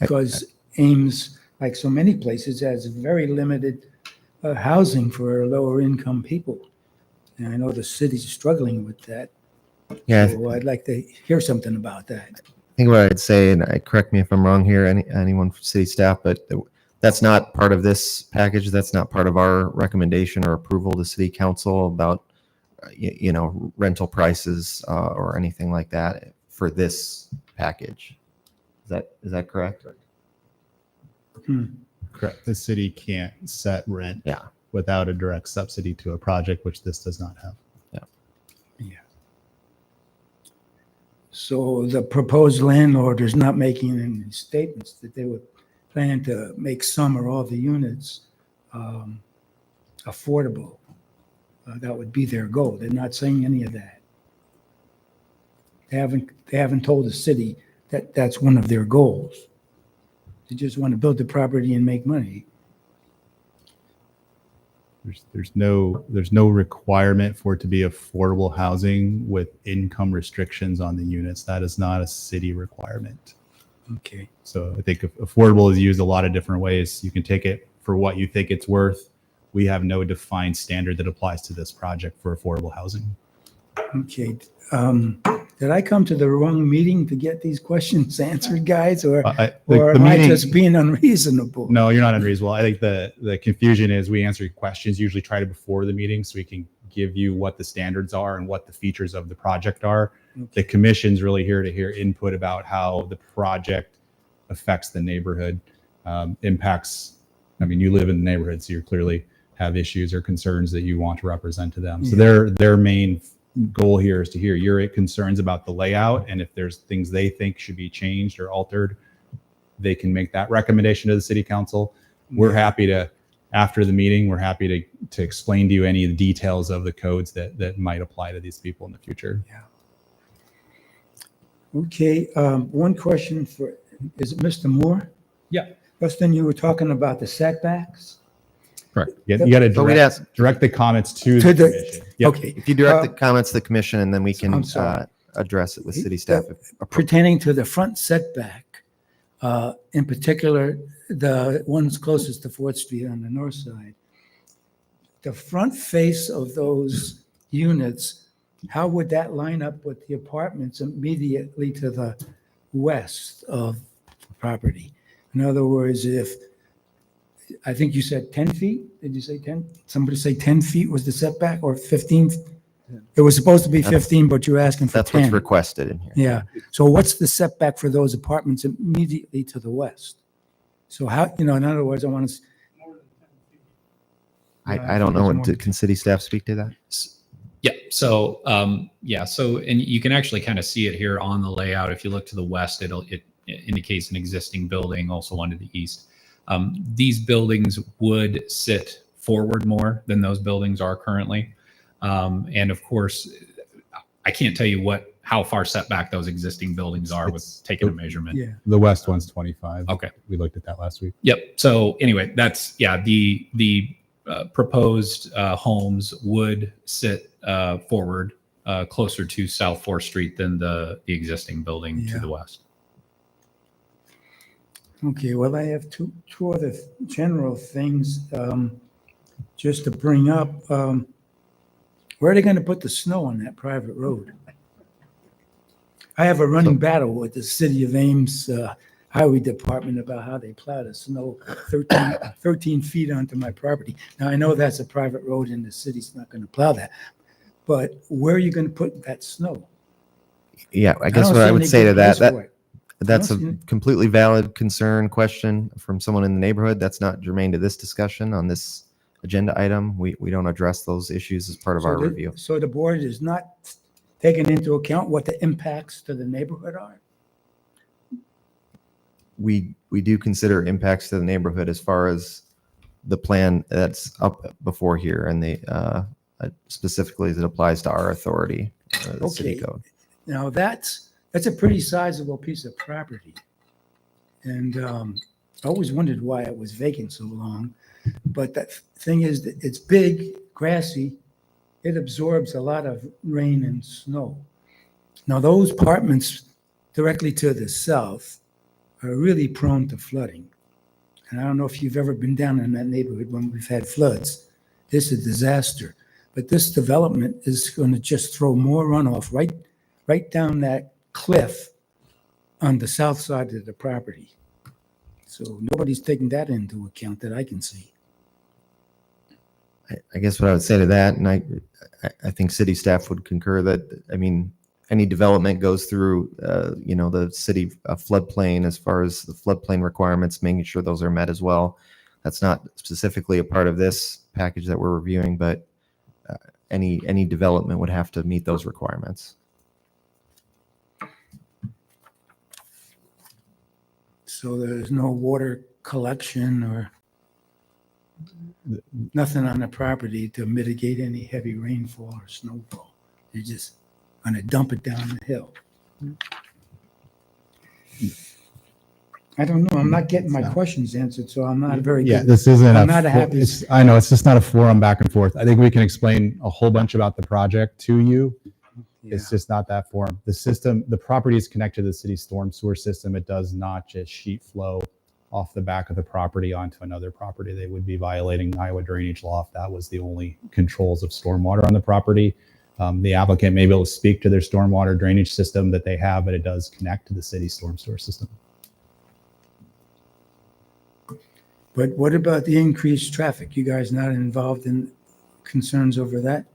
Because Ames, like so many places, has very limited housing for lower income people. And I know the city's struggling with that. Yeah, So I'd like to hear something about that. I think what I'd say, and correct me if I'm wrong here, anyone from city staff, but that's not part of this package. That's not part of our recommendation or approval to city council about, rental prices or anything like that for this package. Is that correct? Correct. The city can't set rent Yeah. without a direct subsidy to a project, which this does not have. So the proposed landlord is not making any statements that they would plan to make some or all the units affordable. That would be their goal. They're not saying any of that. They haven't told the city that that's one of their goals. They just want to build the property and make money. There's no requirement for it to be affordable housing with income restrictions on the units. That is not a city requirement. Okay. So I think affordable is used a lot of different ways. You can take it for what you think it's worth. we have no defined standard that applies to this project for affordable housing. Okay. Did I come to the wrong meeting to get these questions answered, guys, or The am I meeting- just being unreasonable? No, you're not unreasonable. I think the confusion is we answer your questions, usually try to before the meeting so we can give you what the standards are and what the features of the project are. The commission's really here to hear input about how the project affects the neighborhood, impacts. I mean, you live in the neighborhood, so you clearly have issues or concerns that you want to represent to them. So their main goal here is to hear your concerns about the layout, and if there's things they think should be changed or altered, they can make that recommendation to the city council. We're happy to, after the meeting, we're happy to explain to you any of the details of the codes that might apply to these people in the future. Okay, one question is it Mr. Moore? Yeah. Justin, you were talking about the setbacks? Correct. You got to So we'd direct the comments to To the the- commission. Yep. Okay. If you direct the comments to the commission, and then we can I'm sorry. address it with city staff. if appropriate. Pertaining to the front setback, in particular, the ones closest to 4th Street on the north side, the front face of those units, how would that line up with the apartments immediately to the west of the property? In other words, I think you said 10 feet, did you say 10? Somebody say 10 feet was the setback, or 15? It was supposed to be 15, but you're asking for 10. That's what's requested in here. Yeah, so what's the setback for those apartments immediately to the west? So how, in other words, I want to. I don't know. Can city staff speak to that? Yeah. So, and you can actually kind of see it here on the layout. If you look to the west, it indicates an existing building, also one to the east. These buildings would sit forward more than those buildings are currently. And of course, I can't tell you how far set back those existing buildings are with taking a measurement. Yeah, The west one's 25. Okay. We looked at that last week. Yep. So anyway, that's, the proposed homes would sit forward closer to South 4th Street than the existing building to Yeah. the west. okay, well, I have two other general things just to bring up. Where are they going to put the snow on that private road? I have a running battle with the City of Ames Highway Department about how they plow the snow 13 feet onto my property. Now, I know that's a private road and the city's not going to plow that, but where are you going to put that snow? Yeah, I guess don't what see I would any say to good that, place for it. that's I a don't see- completely valid concern question from someone in the neighborhood. That's not germane to this discussion on this agenda item. We don't address those issues as part of our review. So the board is not taking into account what the impacts to the neighborhood are? We do consider impacts to the neighborhood as far as the plan that's up before here, and specifically as it applies to our authority, the city Okay. code. Now, that's a pretty sizable piece of property. And I always wondered why it was vacant so long. But the thing is, that it's big, grassy. It absorbs a lot of rain and snow. Now, those apartments directly to the south are really prone to flooding. And I don't know if you've ever been down in that neighborhood when we've had floods. It's a disaster. But this development is going to just throw more runoff right down that cliff on the south side of the property. So nobody's taking that into account that I can see. I guess what I would say to that, and I think city staff would concur that, I mean, any development goes through, the city floodplain as far as the floodplain requirements, making sure those are met as well. That's not specifically a part of this package that we're reviewing, but any development would have to meet those requirements. So there's no water collection or nothing on the property to mitigate any heavy rainfall or snowfall. You're just going to dump it down the hill. I don't know. I'm not getting my questions answered, so I'm not very Yeah, good. this isn't. I'm not a happy- I know it's just not a forum back and forth. I think we can explain a whole bunch about the project to you. Yeah. It's just not that forum. The property is connected to the city storm sewer system. It does not just sheet flow off the back of the property onto another property. They would be violating Iowa drainage law if that was the only controls of stormwater on the property. The applicant may be able to speak to their stormwater drainage system that they have, but it does connect to the city storm sewer system. But what about the increased traffic? You guys not involved in concerns over that?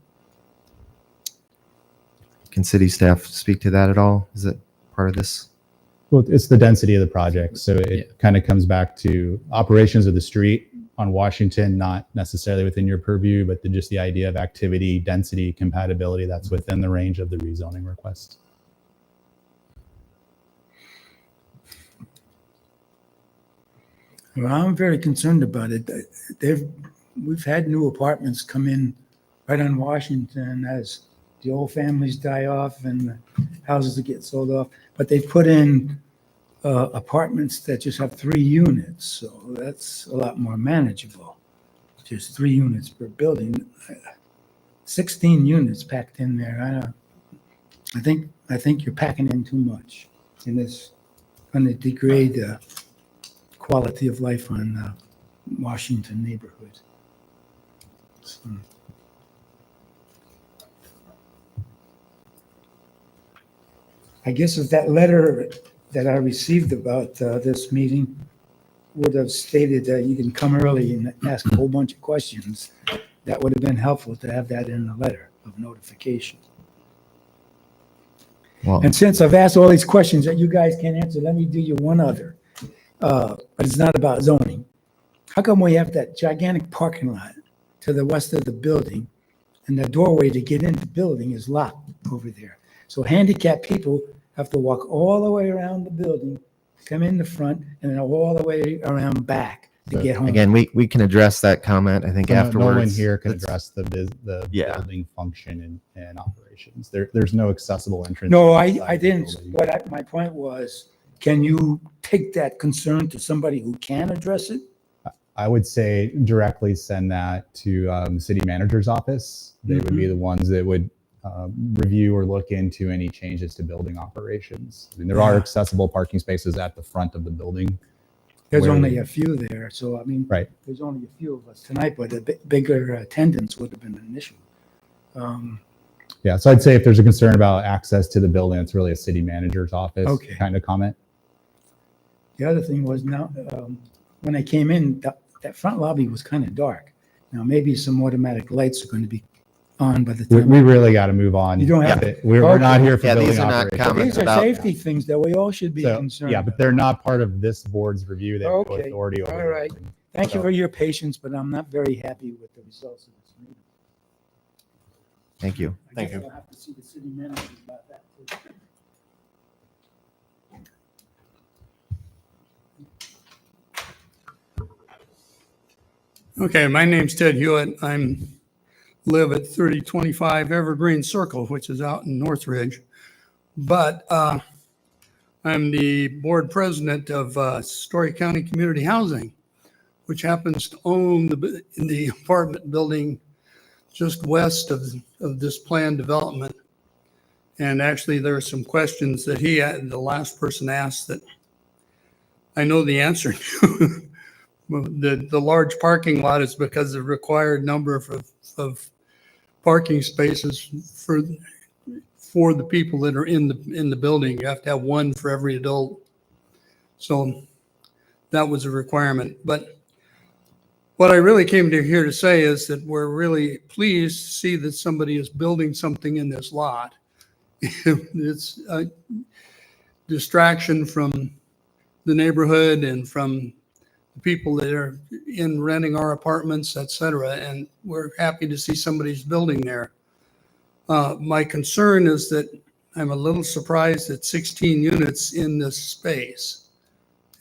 Can city staff speak to that at all? Is it part of this? Well, it's the density of the project. So it kind of comes back to operations of the street on Washington, not necessarily within your purview, but just the idea of activity, density, compatibility, that's within the range of the rezoning request. Well, I'm very concerned about it. We've had new apartments come in right on Washington as the old families die off and the houses get sold off. But they've put in apartments that just have 3 units, so that's a lot more manageable. Just 3 units per building, 16 units packed in there. I think you're packing in too much, and it's going to degrade the quality of life on Washington neighborhood. So, I guess if that letter that I received about this meeting would have stated that you can come early and ask a whole bunch of questions, that would have been helpful to have that in the letter of notification. Well, And since I've asked all these questions that you guys can't answer, let me do you one other. But it's not about zoning. How come we have that gigantic parking lot to the west of the building and the doorway to get into the building is locked over there? So handicapped people have to walk all the way around the building, come in the front, and then all the way around back to So, get home. again, we can address that comment, I think, No one afterwards. here can Let's- address the Yeah. building function and operations. There's no accessible entrance. No, inside I the didn't. building. My point was, can you take that concern to somebody who can address it? I would say directly send that to the city manager's office. They would be the ones that would review or look into any changes to building operations. I mean, there are Yeah. accessible parking spaces at the front of the building. There's Where only we- a few there, so I mean, Right. there's only a few of us tonight, but a bigger attendance would have been an issue. Yeah, so I'd say if there's a concern about access to the building, it's really a city manager's office Okay. kind of comment. The other thing was now, when I came in, that front lobby was kind of dark. Now, maybe some automatic lights are going to be on by the We, time. we really got to move on. You don't have Yeah, we're not Okay. here for Yeah, building these are not operations. comments These are about- safety things that we all should be So, concerned yeah, about. but they're not part of this board's review. They have no Okay, authority over. all the right. building. Thank you So- for your patience, but I'm not very happy with the results of this meeting. Thank you. I Thank guess you. I'll have to see the city manager about that too. Okay, my name's Ted Hewitt. Live at 3025 Evergreen Circle, which is out in Northridge. But I'm the board president of Story County Community Housing, which happens to own the apartment building just west of this planned development. And actually, there are some questions that the last person asked that I know the answer to. The large parking lot is because of the required number of parking spaces for the people that are in the building. You have to have one for every adult. So that was a requirement. But what I really came here to say is that we're really pleased to see that somebody is building something in this lot. It's a distraction from the neighborhood and from the people that are in renting our apartments, et cetera. And we're happy to see somebody's building there. My concern is that I'm a little surprised at 16 units in this space.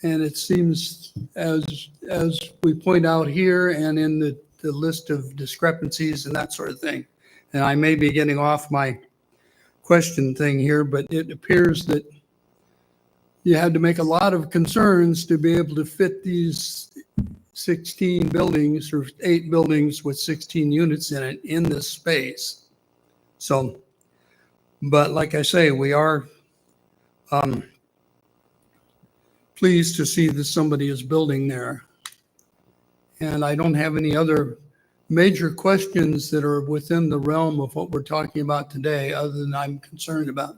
And it seems, as we point out here and in the list of discrepancies and that sort of thing, and I may be getting off my question thing here, but it appears that you had to make a lot of concerns to be able to fit these 16 buildings or 8 buildings with 16 units in it in this space. So, but like I say, we are pleased to see that somebody is building there. And I don't have any other major questions that are within the realm of what we're talking about today, other than I'm concerned about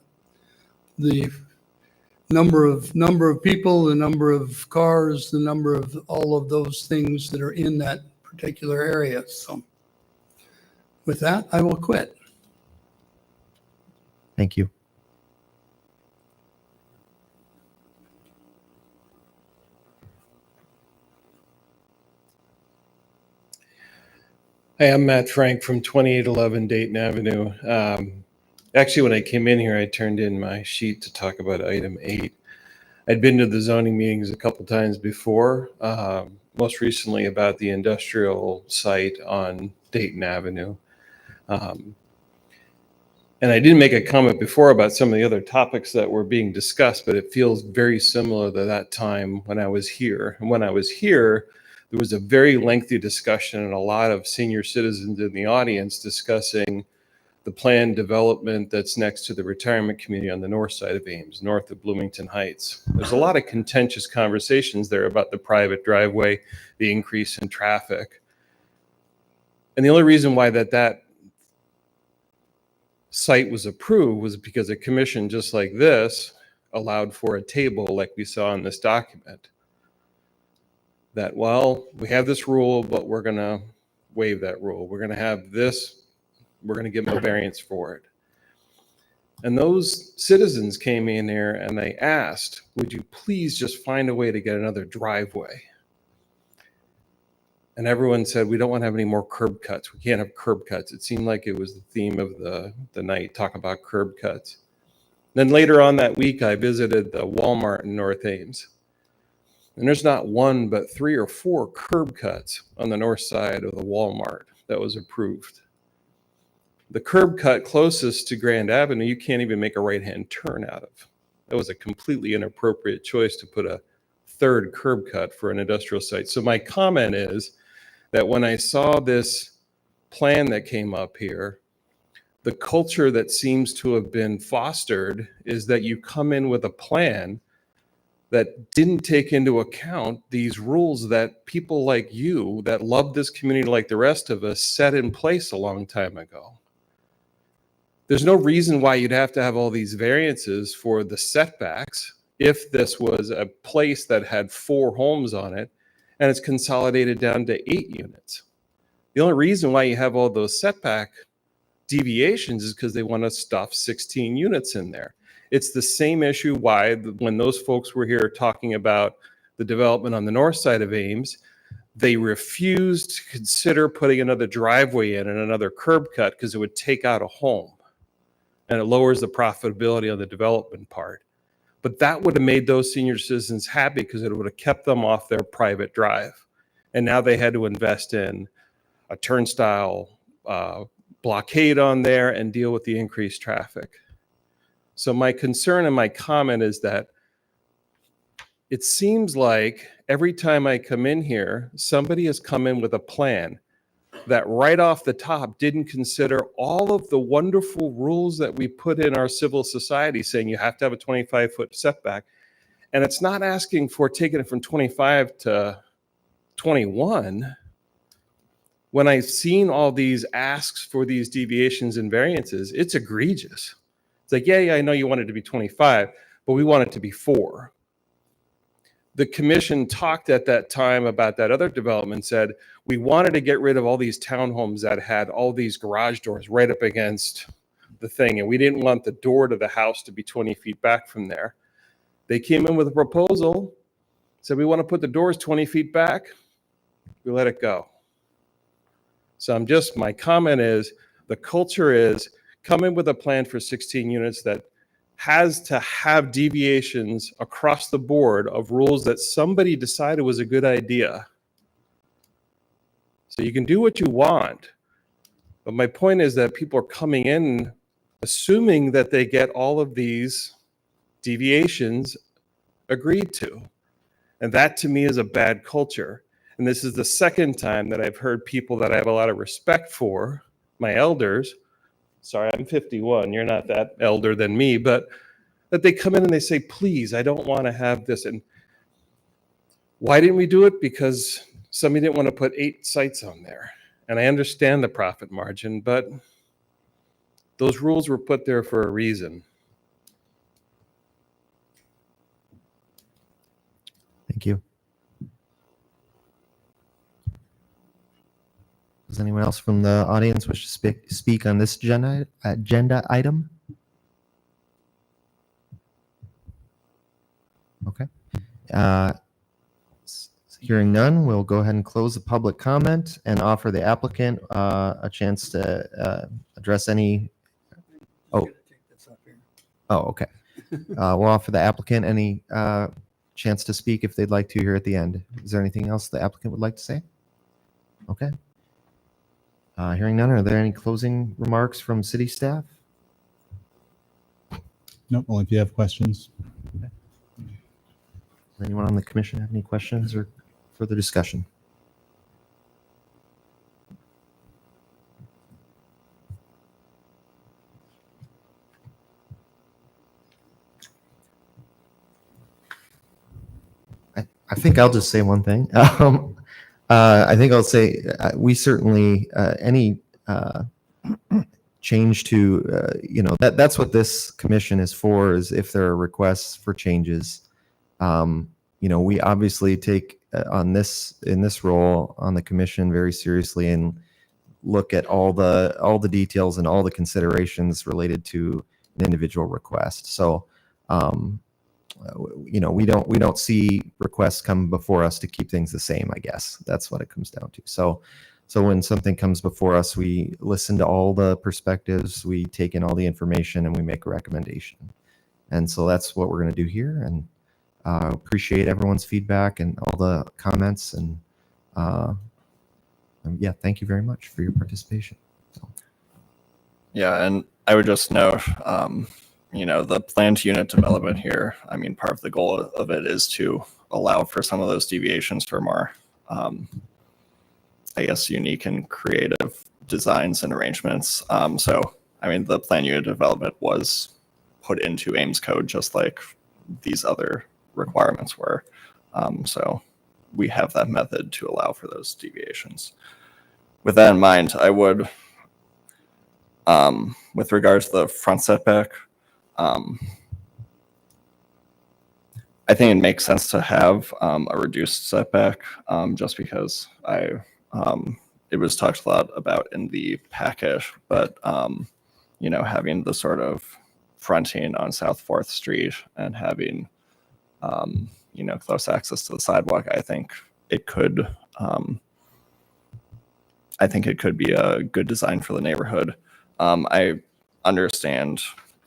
the number of people, the number of cars, the number of all of those things that are in that particular area. So with that, I will quit. Thank you. Hi, I'm Matt Frank from 2811 Dayton Avenue. Actually, when I came in here, I turned in my sheet to talk about item 8. I'd been to the zoning meetings a couple times before, most recently about the industrial site on Dayton Avenue. And I didn't make a comment before about some of the other topics that were being discussed, but it feels very similar to that time when I was here. And when I was here, there was a very lengthy discussion and a lot of senior citizens in the audience discussing the planned development that's next to the retirement community on the north side of Ames, north of Bloomington Heights. There's a lot of contentious conversations there about the private driveway, the increase in traffic. And the only reason why that site was approved was because a commission just like this allowed for a table like we saw in this document. That, well, we have this rule, but we're going to waive that rule. We're going to have this, we're going to give them a variance for it. And those citizens came in there and they asked, would you please just find a way to get another driveway? And everyone said, we don't want to have any more curb cuts. We can't have curb cuts. It seemed like it was the theme of the night, talk about curb cuts. Then later on that week, I visited the Walmart in North Ames. And there's not one, but 3 or 4 curb cuts on the north side of the Walmart that was approved. The curb cut closest to Grand Avenue, you can't even make a right-hand turn out of. That was a completely inappropriate choice to put a 3rd curb cut for an industrial site. So my comment is that when I saw this plan that came up here, the culture that seems to have been fostered is that you come in with a plan that didn't take into account these rules that people like you that love this community like the rest of us set in place a long time ago. There's no reason why you'd have to have all these variances for the setbacks if this was a place that had 4 homes on it and it's consolidated down to 8 units. The only reason why you have all those setback deviations is because they want to stuff 16 units in there. It's the same issue why when those folks were here talking about the development on the north side of Ames, they refused to consider putting another driveway in and another curb cut because it would take out a home and it lowers the profitability on the development part. But that would have made those senior citizens happy because it would have kept them off their private drive. And now they had to invest in a turnstile blockade on there and deal with the increased traffic. So my concern and my comment is that it seems like every time I come in here, somebody has come in with a plan that right off the top didn't consider all of the wonderful rules that we put in our civil society saying you have to have a 25-foot setback. And it's not asking for taking it from 25 to 21. When I've seen all these asks for these deviations and variances, it's egregious. It's like, yeah, I know you want it to be 25, but we want it to be 4. The commission talked at that time about that other development, said we wanted to get rid of all these townhomes that had all these garage doors right up against the thing, and we didn't want the door to the house to be 20 feet back from there. They came in with a proposal, said we want to put the doors 20 feet back. We let it go. So my comment is, the culture is, come in with a plan for 16 units that has to have deviations across the board of rules that somebody decided was a good idea. So you can do what you want. But my point is that people are coming in assuming that they get all of these deviations agreed to. And that to me is a bad culture. And this is the second time that I've heard people that I have a lot of respect for, my elders, sorry, I'm 51, you're not that elder than me, but that they come in and they say, please, I don't want to have this. And Why didn't we do it? Because somebody didn't want to put 8 sites on there. And I understand the profit margin, but those rules were put there for a reason. Thank you. Does anyone else from the audience wish to speak on this agenda item? Okay. Hearing none, we'll go ahead and close the public comment and offer the applicant a chance to address any. Oh, okay. We'll offer the applicant any chance to speak if they'd like to here at the end. Is there anything else the applicant would like to say? Okay. Hearing none, are there any closing remarks from city staff? Nope, only if you have questions. Does anyone on the commission have any questions or further discussion? I think I'll just say one thing. I think I'll say we certainly any change to that's what this commission is for. Is if there are requests for changes, we obviously take in this role on the commission very seriously and look at all the details and all the considerations related to an individual request. So. We don't see requests come before us to keep things the same. I guess that's what it comes down to. So when something comes before us, we listen to all the perspectives, we take in all the information, and we make a recommendation. And so that's what we're going to do here. And appreciate everyone's feedback and all the comments. And yeah, thank you very much for your participation. So. Yeah, and I would just note. The planned unit development here, part of the goal of it is to allow for some of those deviations for more, unique and creative designs and arrangements. The planned unit development was put into Ames code just like these other requirements were. So we have that method to allow for those deviations. With that in mind, I would, with regard to the front setback, I think it makes sense to have a reduced setback just because it was talked a lot about in the packet, but having the sort of fronting on South 4th Street and having close access to the sidewalk, I think it could be a good design for the neighborhood. I understand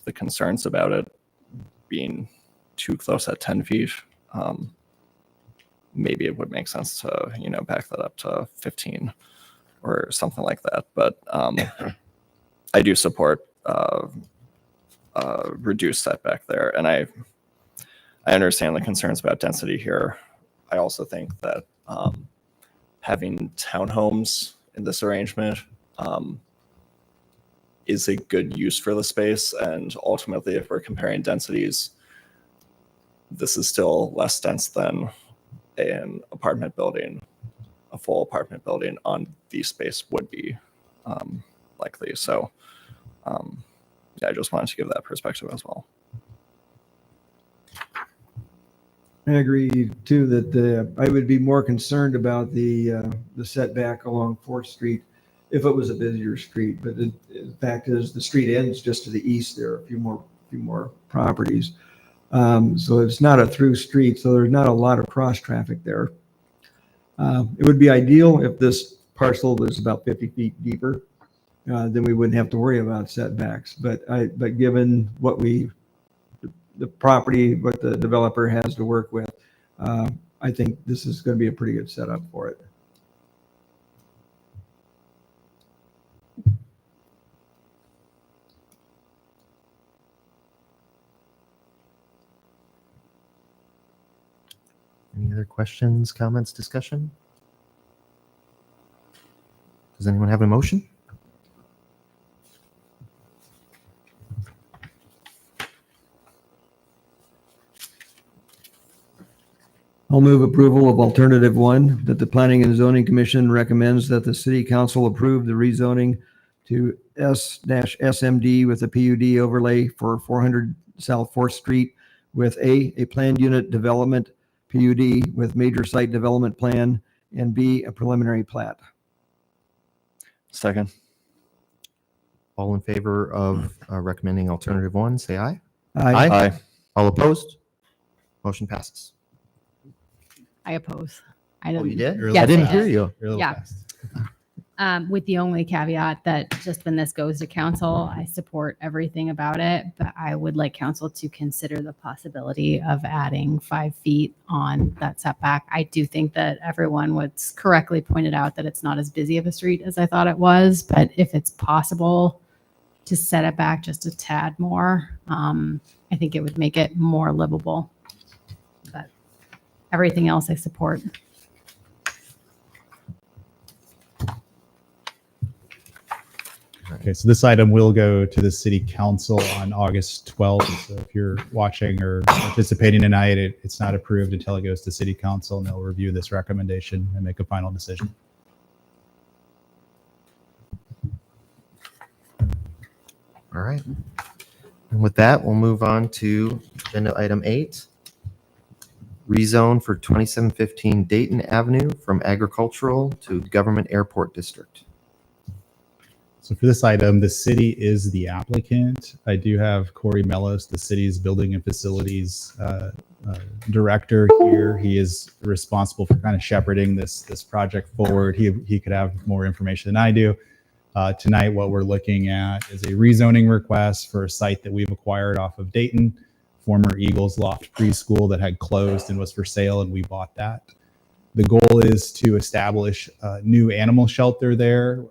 the concerns about it being too close at 10 feet. Maybe it would make sense to, back that up to 15 or something like that. But I do support reduced setback there. And I understand the concerns about density here. I also think that having townhomes in this arrangement is a good use for the space. And ultimately, if we're comparing densities, this is still less dense than an apartment building, a full apartment building on the space would be likely. So I just wanted to give that perspective as well. I agree too that I would be more concerned about the setback along 4th Street if it was a busier street. But the fact is, the street ends just to the east. There are a few more properties, so it's not a through street. So there's not a lot of cross traffic there. It would be ideal if this parcel was about 50 feet deeper. Then we wouldn't have to worry about setbacks. But given what the property, what the developer has to work with, I think this is going to be a pretty good setup for it. Any other questions, comments, discussion? Does anyone have a motion? I'll move approval of alternative one, that the Planning and Zoning Commission recommends that the city council approve the rezoning to S-SMD with a PUD overlay for 400 South 4th Street with a planned unit development PUD with major site development plan, and B, a preliminary plat. Second. All in favor of recommending alternative one, say aye. Aye. All opposed? Motion passes. I oppose. I Oh, you did? You're a Yes, I didn't I hear did. you. You're a little Yeah. fast. With the only caveat that just when this goes to council, I support everything about it, but I would like council to consider the possibility of adding 5 feet on that setback. I do think that everyone was correctly pointed out that it's not as busy of a street as I thought it was, but if it's possible to set it back just a tad more, I think it would make it more livable. But everything else I support. Okay, so this item will go to the city council on August 12th. So if you're watching or participating tonight, it's not approved until it goes to city council, and they'll review this recommendation and make a final decision. All right. And with that, we'll move on to agenda item 8. Rezone for 2715 Dayton Avenue from agricultural to government airport district. So for this item, the city is the applicant. I do have Corey Mellos, the city's building and facilities director here. He is responsible for kind of shepherding this project forward. He could have more information than I do. Tonight, what we're looking at is a rezoning request for a site that we've acquired off of Dayton, former Eagles Loft preschool that had closed and was for sale, and we bought that. The goal is to establish a new animal shelter there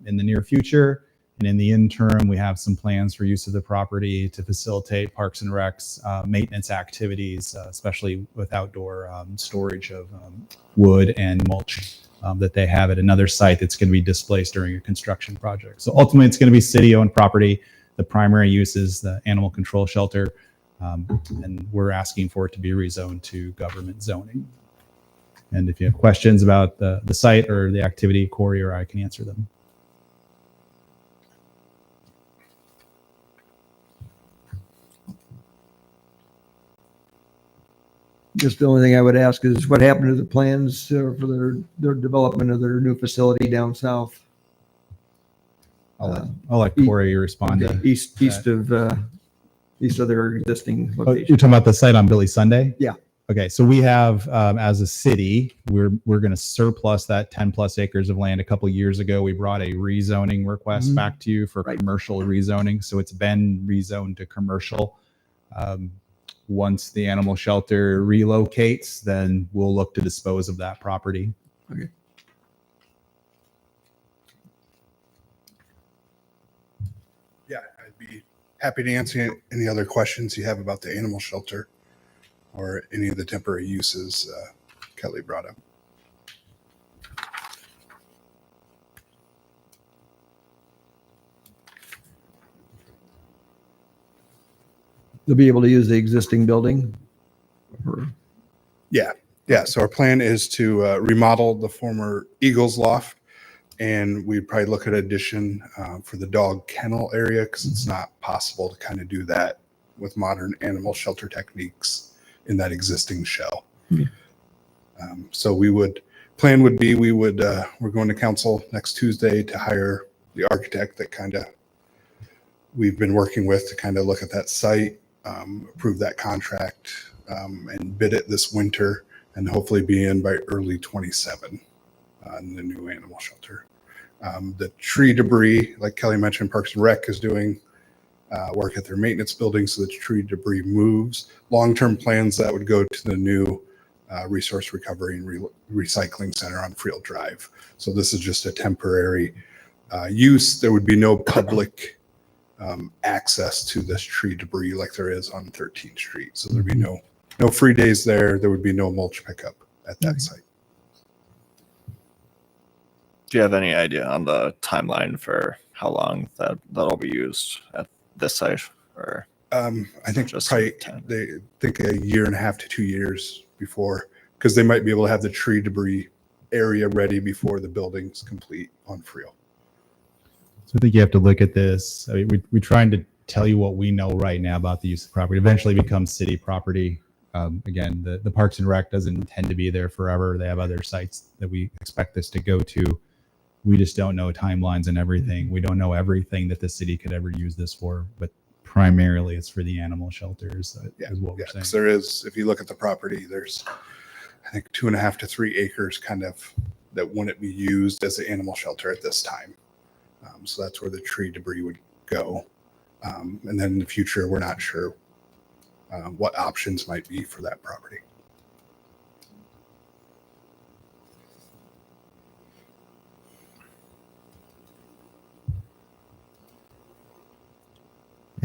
in the near future. And in the interim, we have some plans for use of the property to facilitate Parks and Rec's maintenance activities, especially with outdoor storage of wood and mulch that they have at another site that's going to be displaced during a construction project. So ultimately, it's going to be city-owned property. The primary use is the animal control shelter, and we're asking for it to be rezoned to government zoning. And if you have questions about the site or the activity, Corey or I can answer them. Just the only thing I would ask is what happened to the plans for their development of their new facility down south? I'll let Corey respond to East of their existing Oh, location. you're talking about the site on Billy Sunday? Yeah. Okay, so we have, as a city, we're going to surplus that 10 plus acres of land. A couple of years ago, we brought a rezoning request back to you for commercial rezoning. So it's been rezoned to commercial. Once the animal shelter relocates, then we'll look to dispose of that property. Okay. Yeah, I'd be happy to answer any other questions you have about the animal shelter or any of the temporary uses Kelly brought up. They'll be able to use the existing building? Yeah. So our plan is to remodel the former Eagles Loft, and we'd probably look at addition for the dog kennel area because it's not possible to kind of do that with modern animal shelter techniques in that existing shell. So we're going to council next Tuesday to hire the architect that we've been working with to kind of look at that site, approve that contract, and bid it this winter, and hopefully be in by early 27 on the new animal shelter. The tree debris, like Kelly mentioned, Parks and Rec is doing work at their maintenance building, so the tree debris moves. Long-term plans that would go to the new resource recovery and recycling center on Field Drive. So this is just a temporary use. There would be no public access to this tree debris like there is on 13th Street. So there'd be no free days there. There would be no mulch pickup at that site. Do you have any idea on the timeline for how long that'll be used at this site? Or I think just probably they think a year and a half to 2 years before because they might be able to have the tree debris area ready before the building's complete on Friel. So I think you have to look at this. I mean, we're trying to tell you what we know right now about the use of property. Eventually becomes city property. Again, the Parks and Rec doesn't intend to be there forever. They have other sites that we expect this to go to. We just don't know timelines and everything. We don't know everything that the city could ever use this for, but primarily it's for the animal shelters. Is what we're saying. 'Cause there is, if you look at the property, there's, I think, 2.5 to 3 acres kind of that wouldn't be used as an animal shelter at this time. So that's where the tree debris would go. And then in the future, we're not sure what options might be for that property.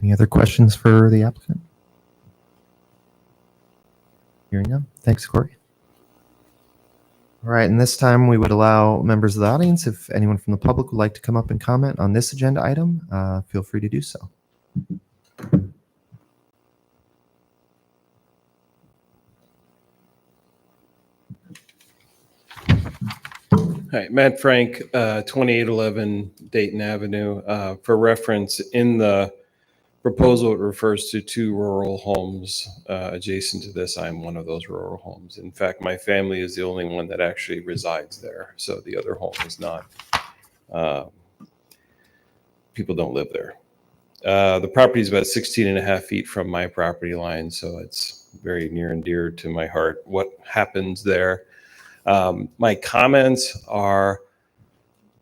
Any other questions for the applicant? Hearing none. Thanks, Corey. All right, and this time we would allow members of the audience, if anyone from the public would like to come up and comment on this agenda item, feel free to do so. Hi, Matt Frank, 2811 Dayton Avenue. For reference, in the proposal, it refers to 2 rural homes adjacent to this. I'm one of those rural homes. In fact, my family is the only one that actually resides there. So the other home is not, people don't live there. The property is about 16 and a half feet from my property line. So it's very near and dear to my heart. What happens there? My comments are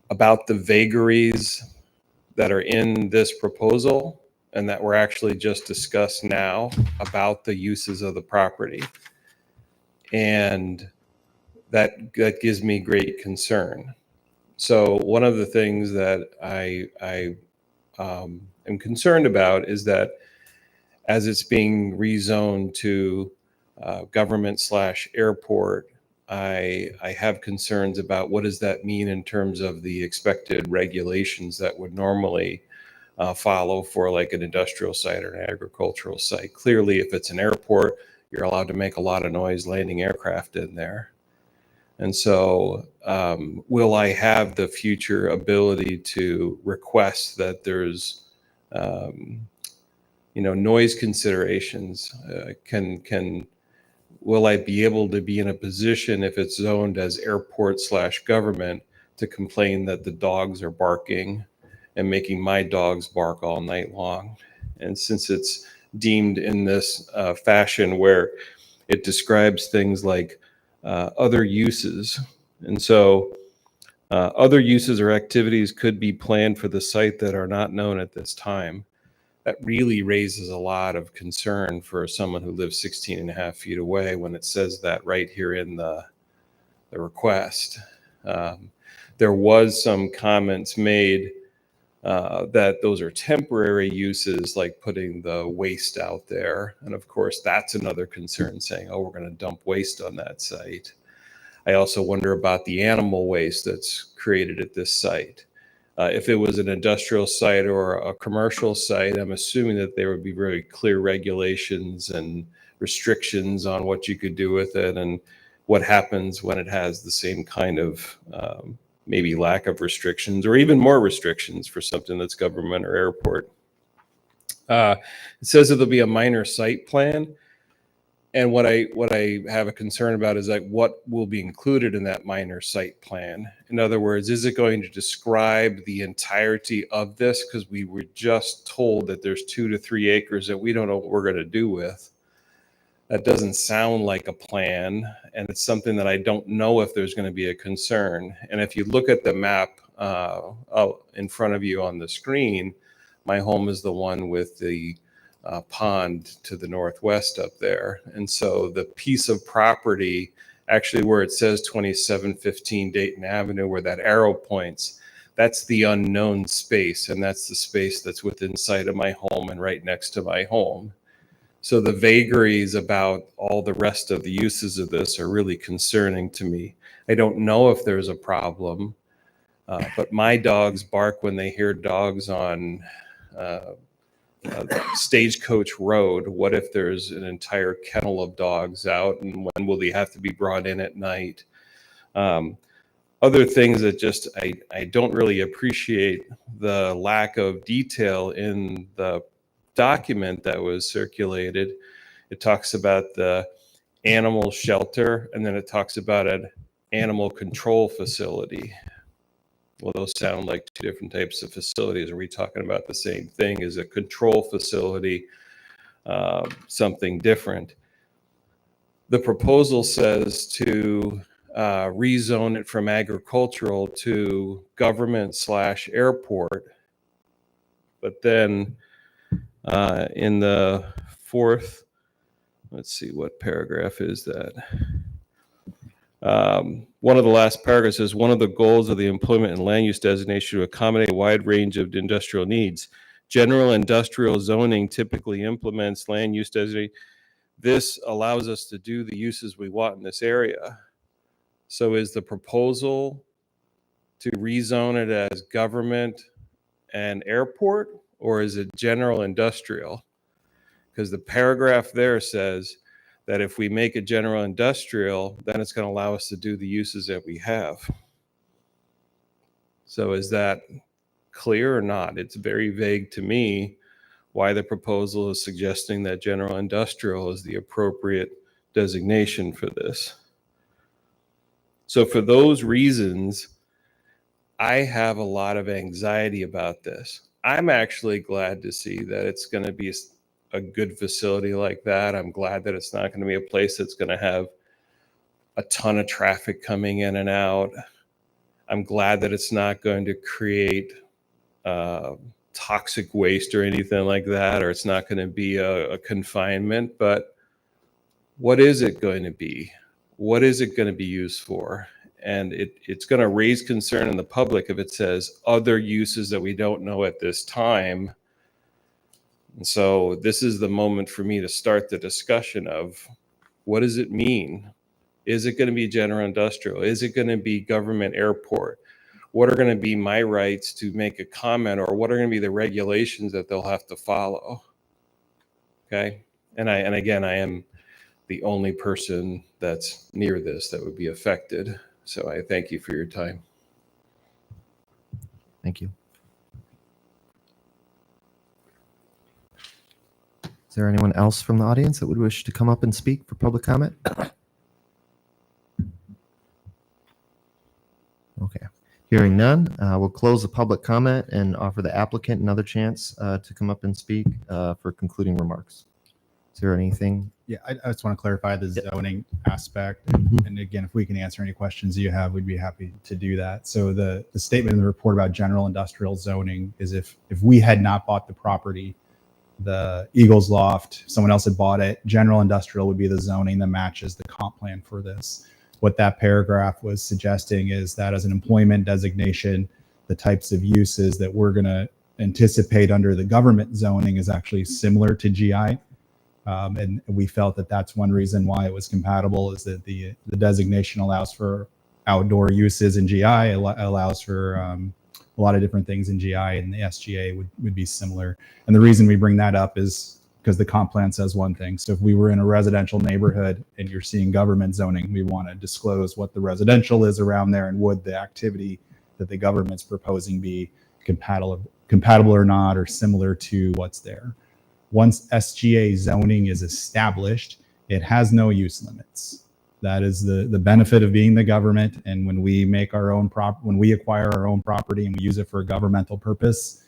about the vagaries that are in this proposal and that were actually just discussed now about the uses of the property. And that gives me great concern. So one of the things that I am concerned about is that as it's being rezoned to government/airport, I have concerns about what does that mean in terms of the expected regulations that would normally follow for like an industrial site or an agricultural site. Clearly, if it's an airport, you're allowed to make a lot of noise landing aircraft in there. And so will I have the future ability to request that there's noise considerations? Will I be able to be in a position, if it's zoned as airport/government, to complain that the dogs are barking and making my dogs bark all night long? And since it's deemed in this fashion where it describes things like other uses, and so other uses or activities could be planned for the site that are not known at this time, that really raises a lot of concern for someone who lives 16 and a half feet away when it says that right here in the request. There was some comments made that those are temporary uses, like putting the waste out there. And of course, that's another concern, saying, oh, we're going to dump waste on that site. I also wonder about the animal waste that's created at this site. If it was an industrial site or a commercial site, I'm assuming that there would be very clear regulations and restrictions on what you could do with it and what happens when it has the same kind of maybe lack of restrictions or even more restrictions for something that's government or airport. It says that there'll be a minor site plan. And what I have a concern about is like what will be included in that minor site plan. In other words, is it going to describe the entirety of this? Because we were just told that there's 2 to 3 acres that we don't know what we're going to do with. That doesn't sound like a plan, and it's something that I don't know if there's going to be a concern. And if you look at the map in front of you on the screen, my home is the one with the pond to the northwest up there. And so the piece of property, actually where it says 2715 Dayton Avenue, where that arrow points, that's the unknown space. And that's the space that's within sight of my home and right next to my home. So the vagaries about all the rest of the uses of this are really concerning to me. I don't know if there's a problem, but my dogs bark when they hear dogs on Stagecoach Road. What if there's an entire kennel of dogs out, and when will they have to be brought in at night? Other things that just I don't really appreciate the lack of detail in the document that was circulated. It talks about the animal shelter, and then it talks about an animal control facility. Well, those sound like two different types of facilities. Are we talking about the same thing? Is a control facility something different? The proposal says to rezone it from agricultural to government/airport. But then in the fourth, let's see, what paragraph is that? One of the last paragraphs is one of the goals of the employment and land use designation to accommodate a wide range of industrial needs. General industrial zoning typically implements land use designation. This allows us to do the uses we want in this area. So is the proposal to rezone it as government and airport, or is it general industrial? Because the paragraph there says that if we make it general industrial, then it's going to allow us to do the uses that we have. So is that clear or not? It's very vague to me why the proposal is suggesting that general industrial is the appropriate designation for this. So for those reasons, I have a lot of anxiety about this. I'm actually glad to see that it's going to be a good facility like that. I'm glad that it's not going to be a place that's going to have a ton of traffic coming in and out. I'm glad that it's not going to create toxic waste or anything like that, or it's not going to be a confinement. But what is it going to be? What is it going to be used for? And it's going to raise concern in the public if it says other uses that we don't know at this time. And so this is the moment for me to start the discussion of what does it mean? Is it going to be general industrial? Is it going to be government airport? What are going to be my rights to make a comment, or what are going to be the regulations that they'll have to follow? Okay. And again, I am the only person that's near this that would be affected. So I thank you for your time. Thank you. Is there anyone else from the audience that would wish to come up and speak for public comment? Okay. Hearing none, we'll close the public comment and offer the applicant another chance to come up and speak for concluding remarks. Is there anything? Yeah, I just want to clarify the zoning aspect. And again, if we can answer any questions you have, we'd be happy to do that. So the statement in the report about general industrial zoning is if we had not bought the property, the Eagles Loft, someone else had bought it, general industrial would be the zoning that matches the comp plan for this. What that paragraph was suggesting is that as an employment designation, the types of uses that we're going to anticipate under the government zoning is actually similar to GI. And we felt that that's one reason why it was compatible, is that the designation allows for outdoor uses in GI, allows for a lot of different things in GI, and the SGA would be similar. And the reason we bring that up is because the comp plan says one thing. So if we were in a residential neighborhood and you're seeing government zoning, we want to disclose what the residential is around there, and would the activity that the government's proposing be compatible or not, or similar to what's there. Once SGA zoning is established, it has no use limits. That is the benefit of being the government. And when we make our own when we acquire our own property and we use it for a governmental purpose,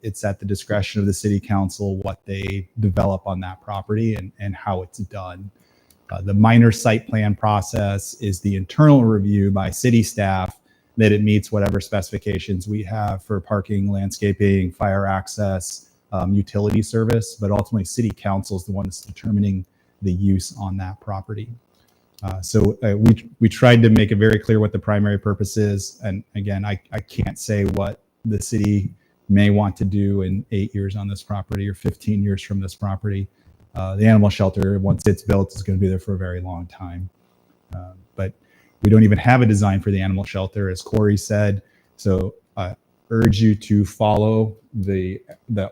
it's at the discretion of the city council what they develop on that property and how it's done. The minor site plan process is the internal review by city staff that it meets whatever specifications we have for parking, landscaping, fire access, utility service, but ultimately city council is the one that's determining the use on that property. So we tried to make it very clear what the primary purpose is. And again, I can't say what the city may want to do in 8 years on this property or 15 years from this property. The animal shelter, once it's built, is going to be there for a very long time. But we don't even have a design for the animal shelter, as Corey said. So urge you to follow the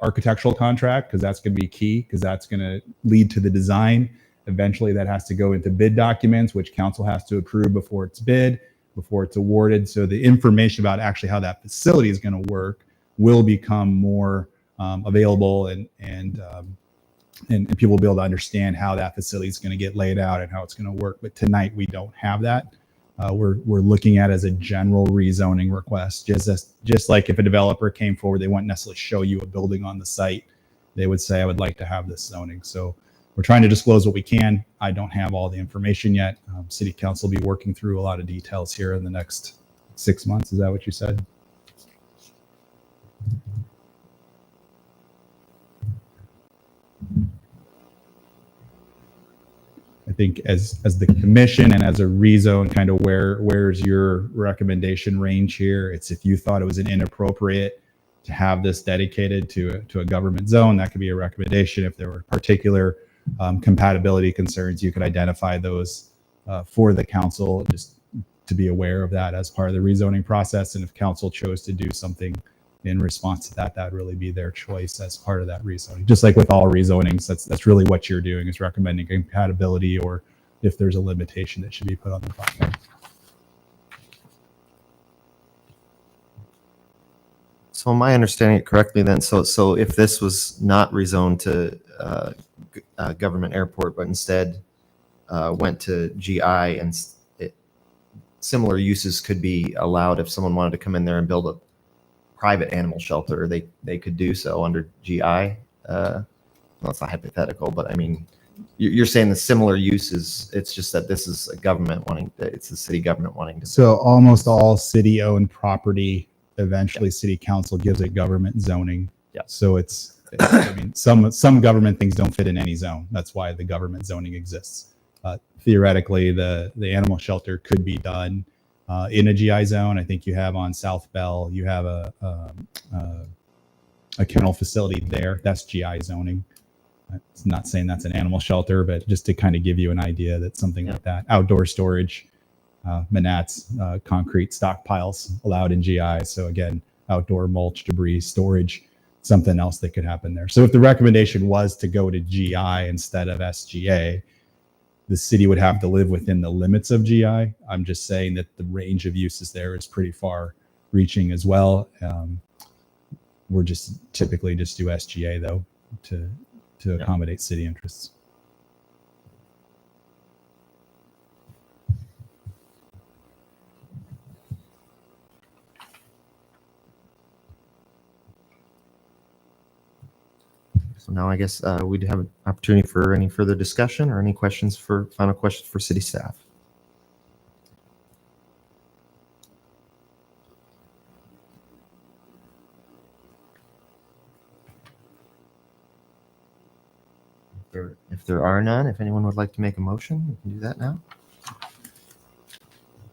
architectural contract, because that's going to be key, because that's going to lead to the design. Eventually that has to go into bid documents, which council has to approve before it's bid, before it's awarded. So the information about actually how that facility is going to work will become more available, and people will be able to understand how that facility is going to get laid out and how it's going to work. But tonight we don't have that. We're looking at as a general rezoning request, just like if a developer came forward, they wouldn't necessarily show you a building on the site. They would say, I would like to have this zoning. So we're trying to disclose what we can. I don't have all the information yet. City council will be working through a lot of details here in the next 6 months. Is that what you said? I think as the commission and as a rezone, kind of where's your recommendation range here? It's if you thought it was inappropriate to have this dedicated to a government zone, that could be a recommendation. If there were particular compatibility concerns, you could identify those for the council, just to be aware of that as part of the rezoning process. And if council chose to do something in response to that, that'd really be their choice as part of that rezoning. Just like with all rezonings, that's really what you're doing, is recommending compatibility, or if there's a limitation that should be put on the project. So am I understanding it correctly then? So if this was not rezoned to government airport, but instead went to GI, and similar uses could be allowed if someone wanted to come in there and build a private animal shelter, they could do so under GI. Well, it's not hypothetical, but I mean, you're saying the similar uses. It's just that this is a government wanting. It's the city government wanting to. So almost all city-owned property, eventually city council gives it government zoning. Yeah. So I mean, some government things don't fit in any zone. That's why the government zoning exists. Theoretically, the animal shelter could be done in a GI zone. I think you have on South Bell, you have a kennel facility there. That's GI zoning. It's not saying that's an animal shelter, but just to kind of give you an idea that something like that. Outdoor storage, manats, concrete stockpiles allowed in GI. So again, outdoor mulch, debris, storage, something else that could happen there. So if the recommendation was to go to GI instead of SGA, the city would have to live within the limits of GI. I'm just saying that the range of uses there is pretty far reaching as well. We're just typically just do SGA though to accommodate city interests. So now I guess we'd have an opportunity for any further discussion or any final questions for city staff. If there are none, if anyone would like to make a motion, we can do that now.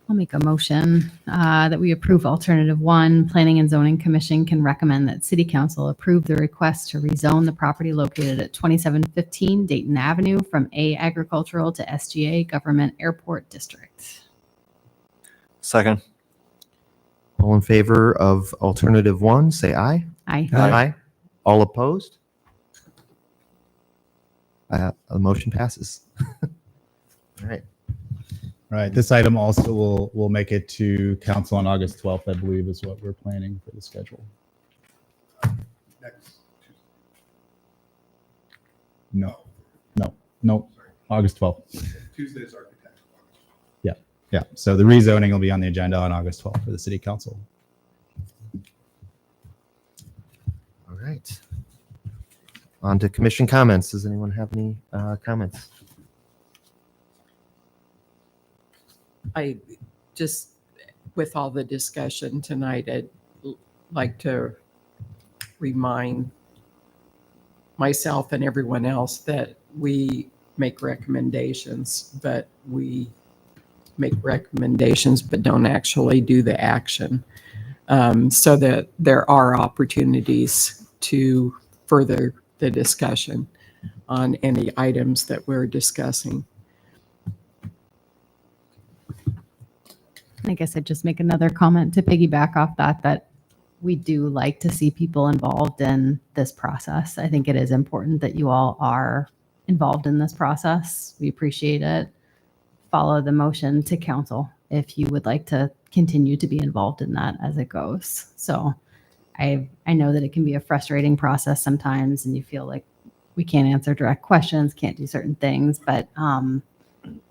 I'll make a motion that we approve alternative 1. Planning and Zoning Commission can recommend that City Council approve the request to rezone the property located at 2715 Dayton Avenue from A Agricultural to SGA Government Airport District. Second. All in favor of alternative 1, say aye. Aye. Aye. All opposed? The motion passes. All right. All right. This item also will make it to council on August 12th, I believe, is what we're planning for the schedule. Next No. August 12th. Tuesday's architect. Yeah. So the rezoning will be on the agenda on August 12th for the city council. All right. On to commission comments. Does anyone have any comments? I just, with all the discussion tonight, I'd like to remind myself and everyone else that we make recommendations, but don't actually do the action. So that there are opportunities to further the discussion on any items that we're discussing. I guess I'd just make another comment to piggyback off that we do like to see people involved in this process. I think it is important that you all are involved in this process. We appreciate it. Follow the motion to council if you would like to continue to be involved in that as it goes. So I know that it can be a frustrating process sometimes, and you feel like we can't answer direct questions, can't do certain things, but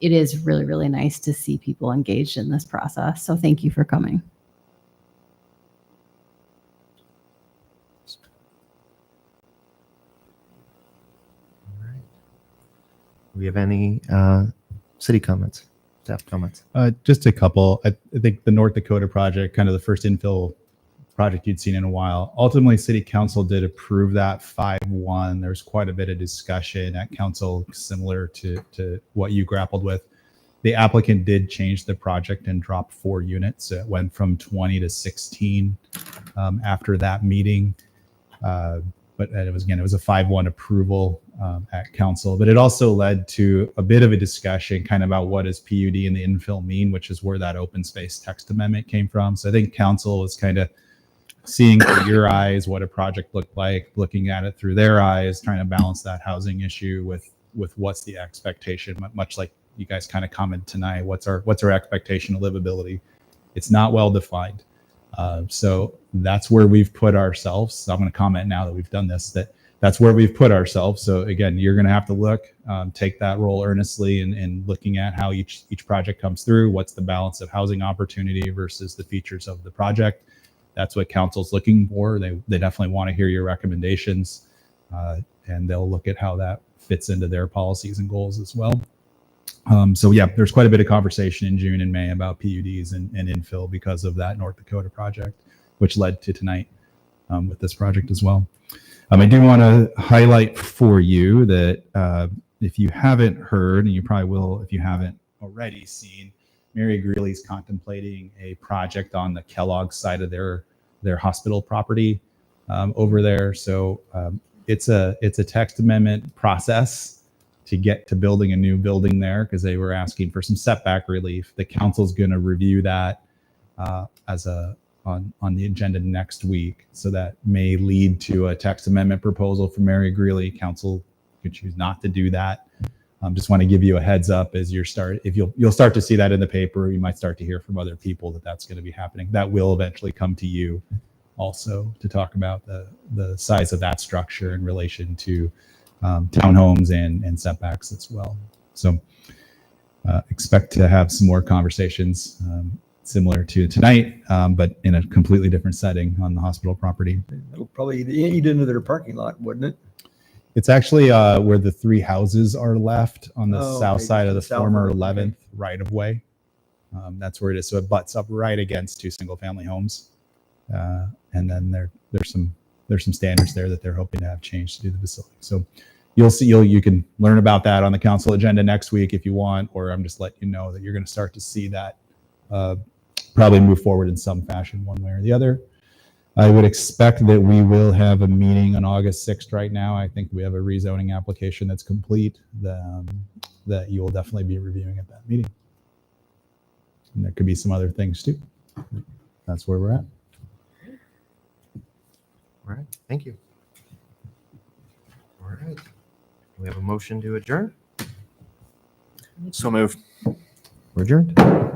it is really, really nice to see people engaged in this process. So thank you for coming. Do we have any city comments, staff comments? Just a couple. I think the North Dakota project, kind of the first infill project you'd seen in a while. Ultimately, City Council did approve that 5-1. There's quite a bit of discussion at council, similar to what you grappled with. The applicant did change the project and drop 4 units. It went from 20 to 16 after that meeting. But it was a 5-1 approval at council. But it also led to a bit of a discussion kind of about what does PUD and the infill mean, which is where that open space text amendment came from. So I think council was kind of seeing through your eyes what a project looked like, looking at it through their eyes, trying to balance that housing issue with what's the expectation, much like you guys kind of commented tonight. What's our expectation of livability? It's not well defined. So that's where we've put ourselves. So I'm going to comment now that we've done this, that's where we've put ourselves. So again, you're going to have to look, take that role earnestly in looking at how each project comes through. What's the balance of housing opportunity versus the features of the project? That's what council's looking for. They definitely want to hear your recommendations, and they'll look at how that fits into their policies and goals as well. So yeah, there's quite a bit of conversation in June and May about PUDs and infill because of that North Dakota project, which led to tonight with this project as well. I do want to highlight for you that if you haven't heard, and you probably will if you haven't already seen, Mary Greeley's contemplating a project on the Kellogg side of their hospital property over there. So it's a text amendment process to get to building a new building there because they were asking for some setback relief. The council's going to review that on the agenda next week. So that may lead to a text amendment proposal from Mary Greeley. Council could choose not to do that. Just want to give you a heads up as you'll start to see that in the paper. You might start to hear from other people that that's going to be happening. That will eventually come to you also to talk about the size of that structure in relation to townhomes and setbacks as well. So expect to have some more conversations similar to tonight, but in a completely different setting on the hospital property. It'll probably eat into their parking lot, wouldn't it? It's actually where the 3 houses are left on the south okay, side of the south former of it, okay. 11th right of way. That's where it is. So it butts up right against 2 single family homes. And then there's some standards there that they're hoping to have changed to do the facility. So you can learn about that on the council agenda next week if you want, or I'm just letting you know that you're going to start to see that probably move forward in some fashion one way or the other. I would expect that we will have a meeting on August 6th right now. I think we have a rezoning application that's complete that you will definitely be reviewing at that meeting. And there could be some other things too. That's where we're at. All right, thank you. All right, we have a motion to adjourn. So moved. We're adjourned.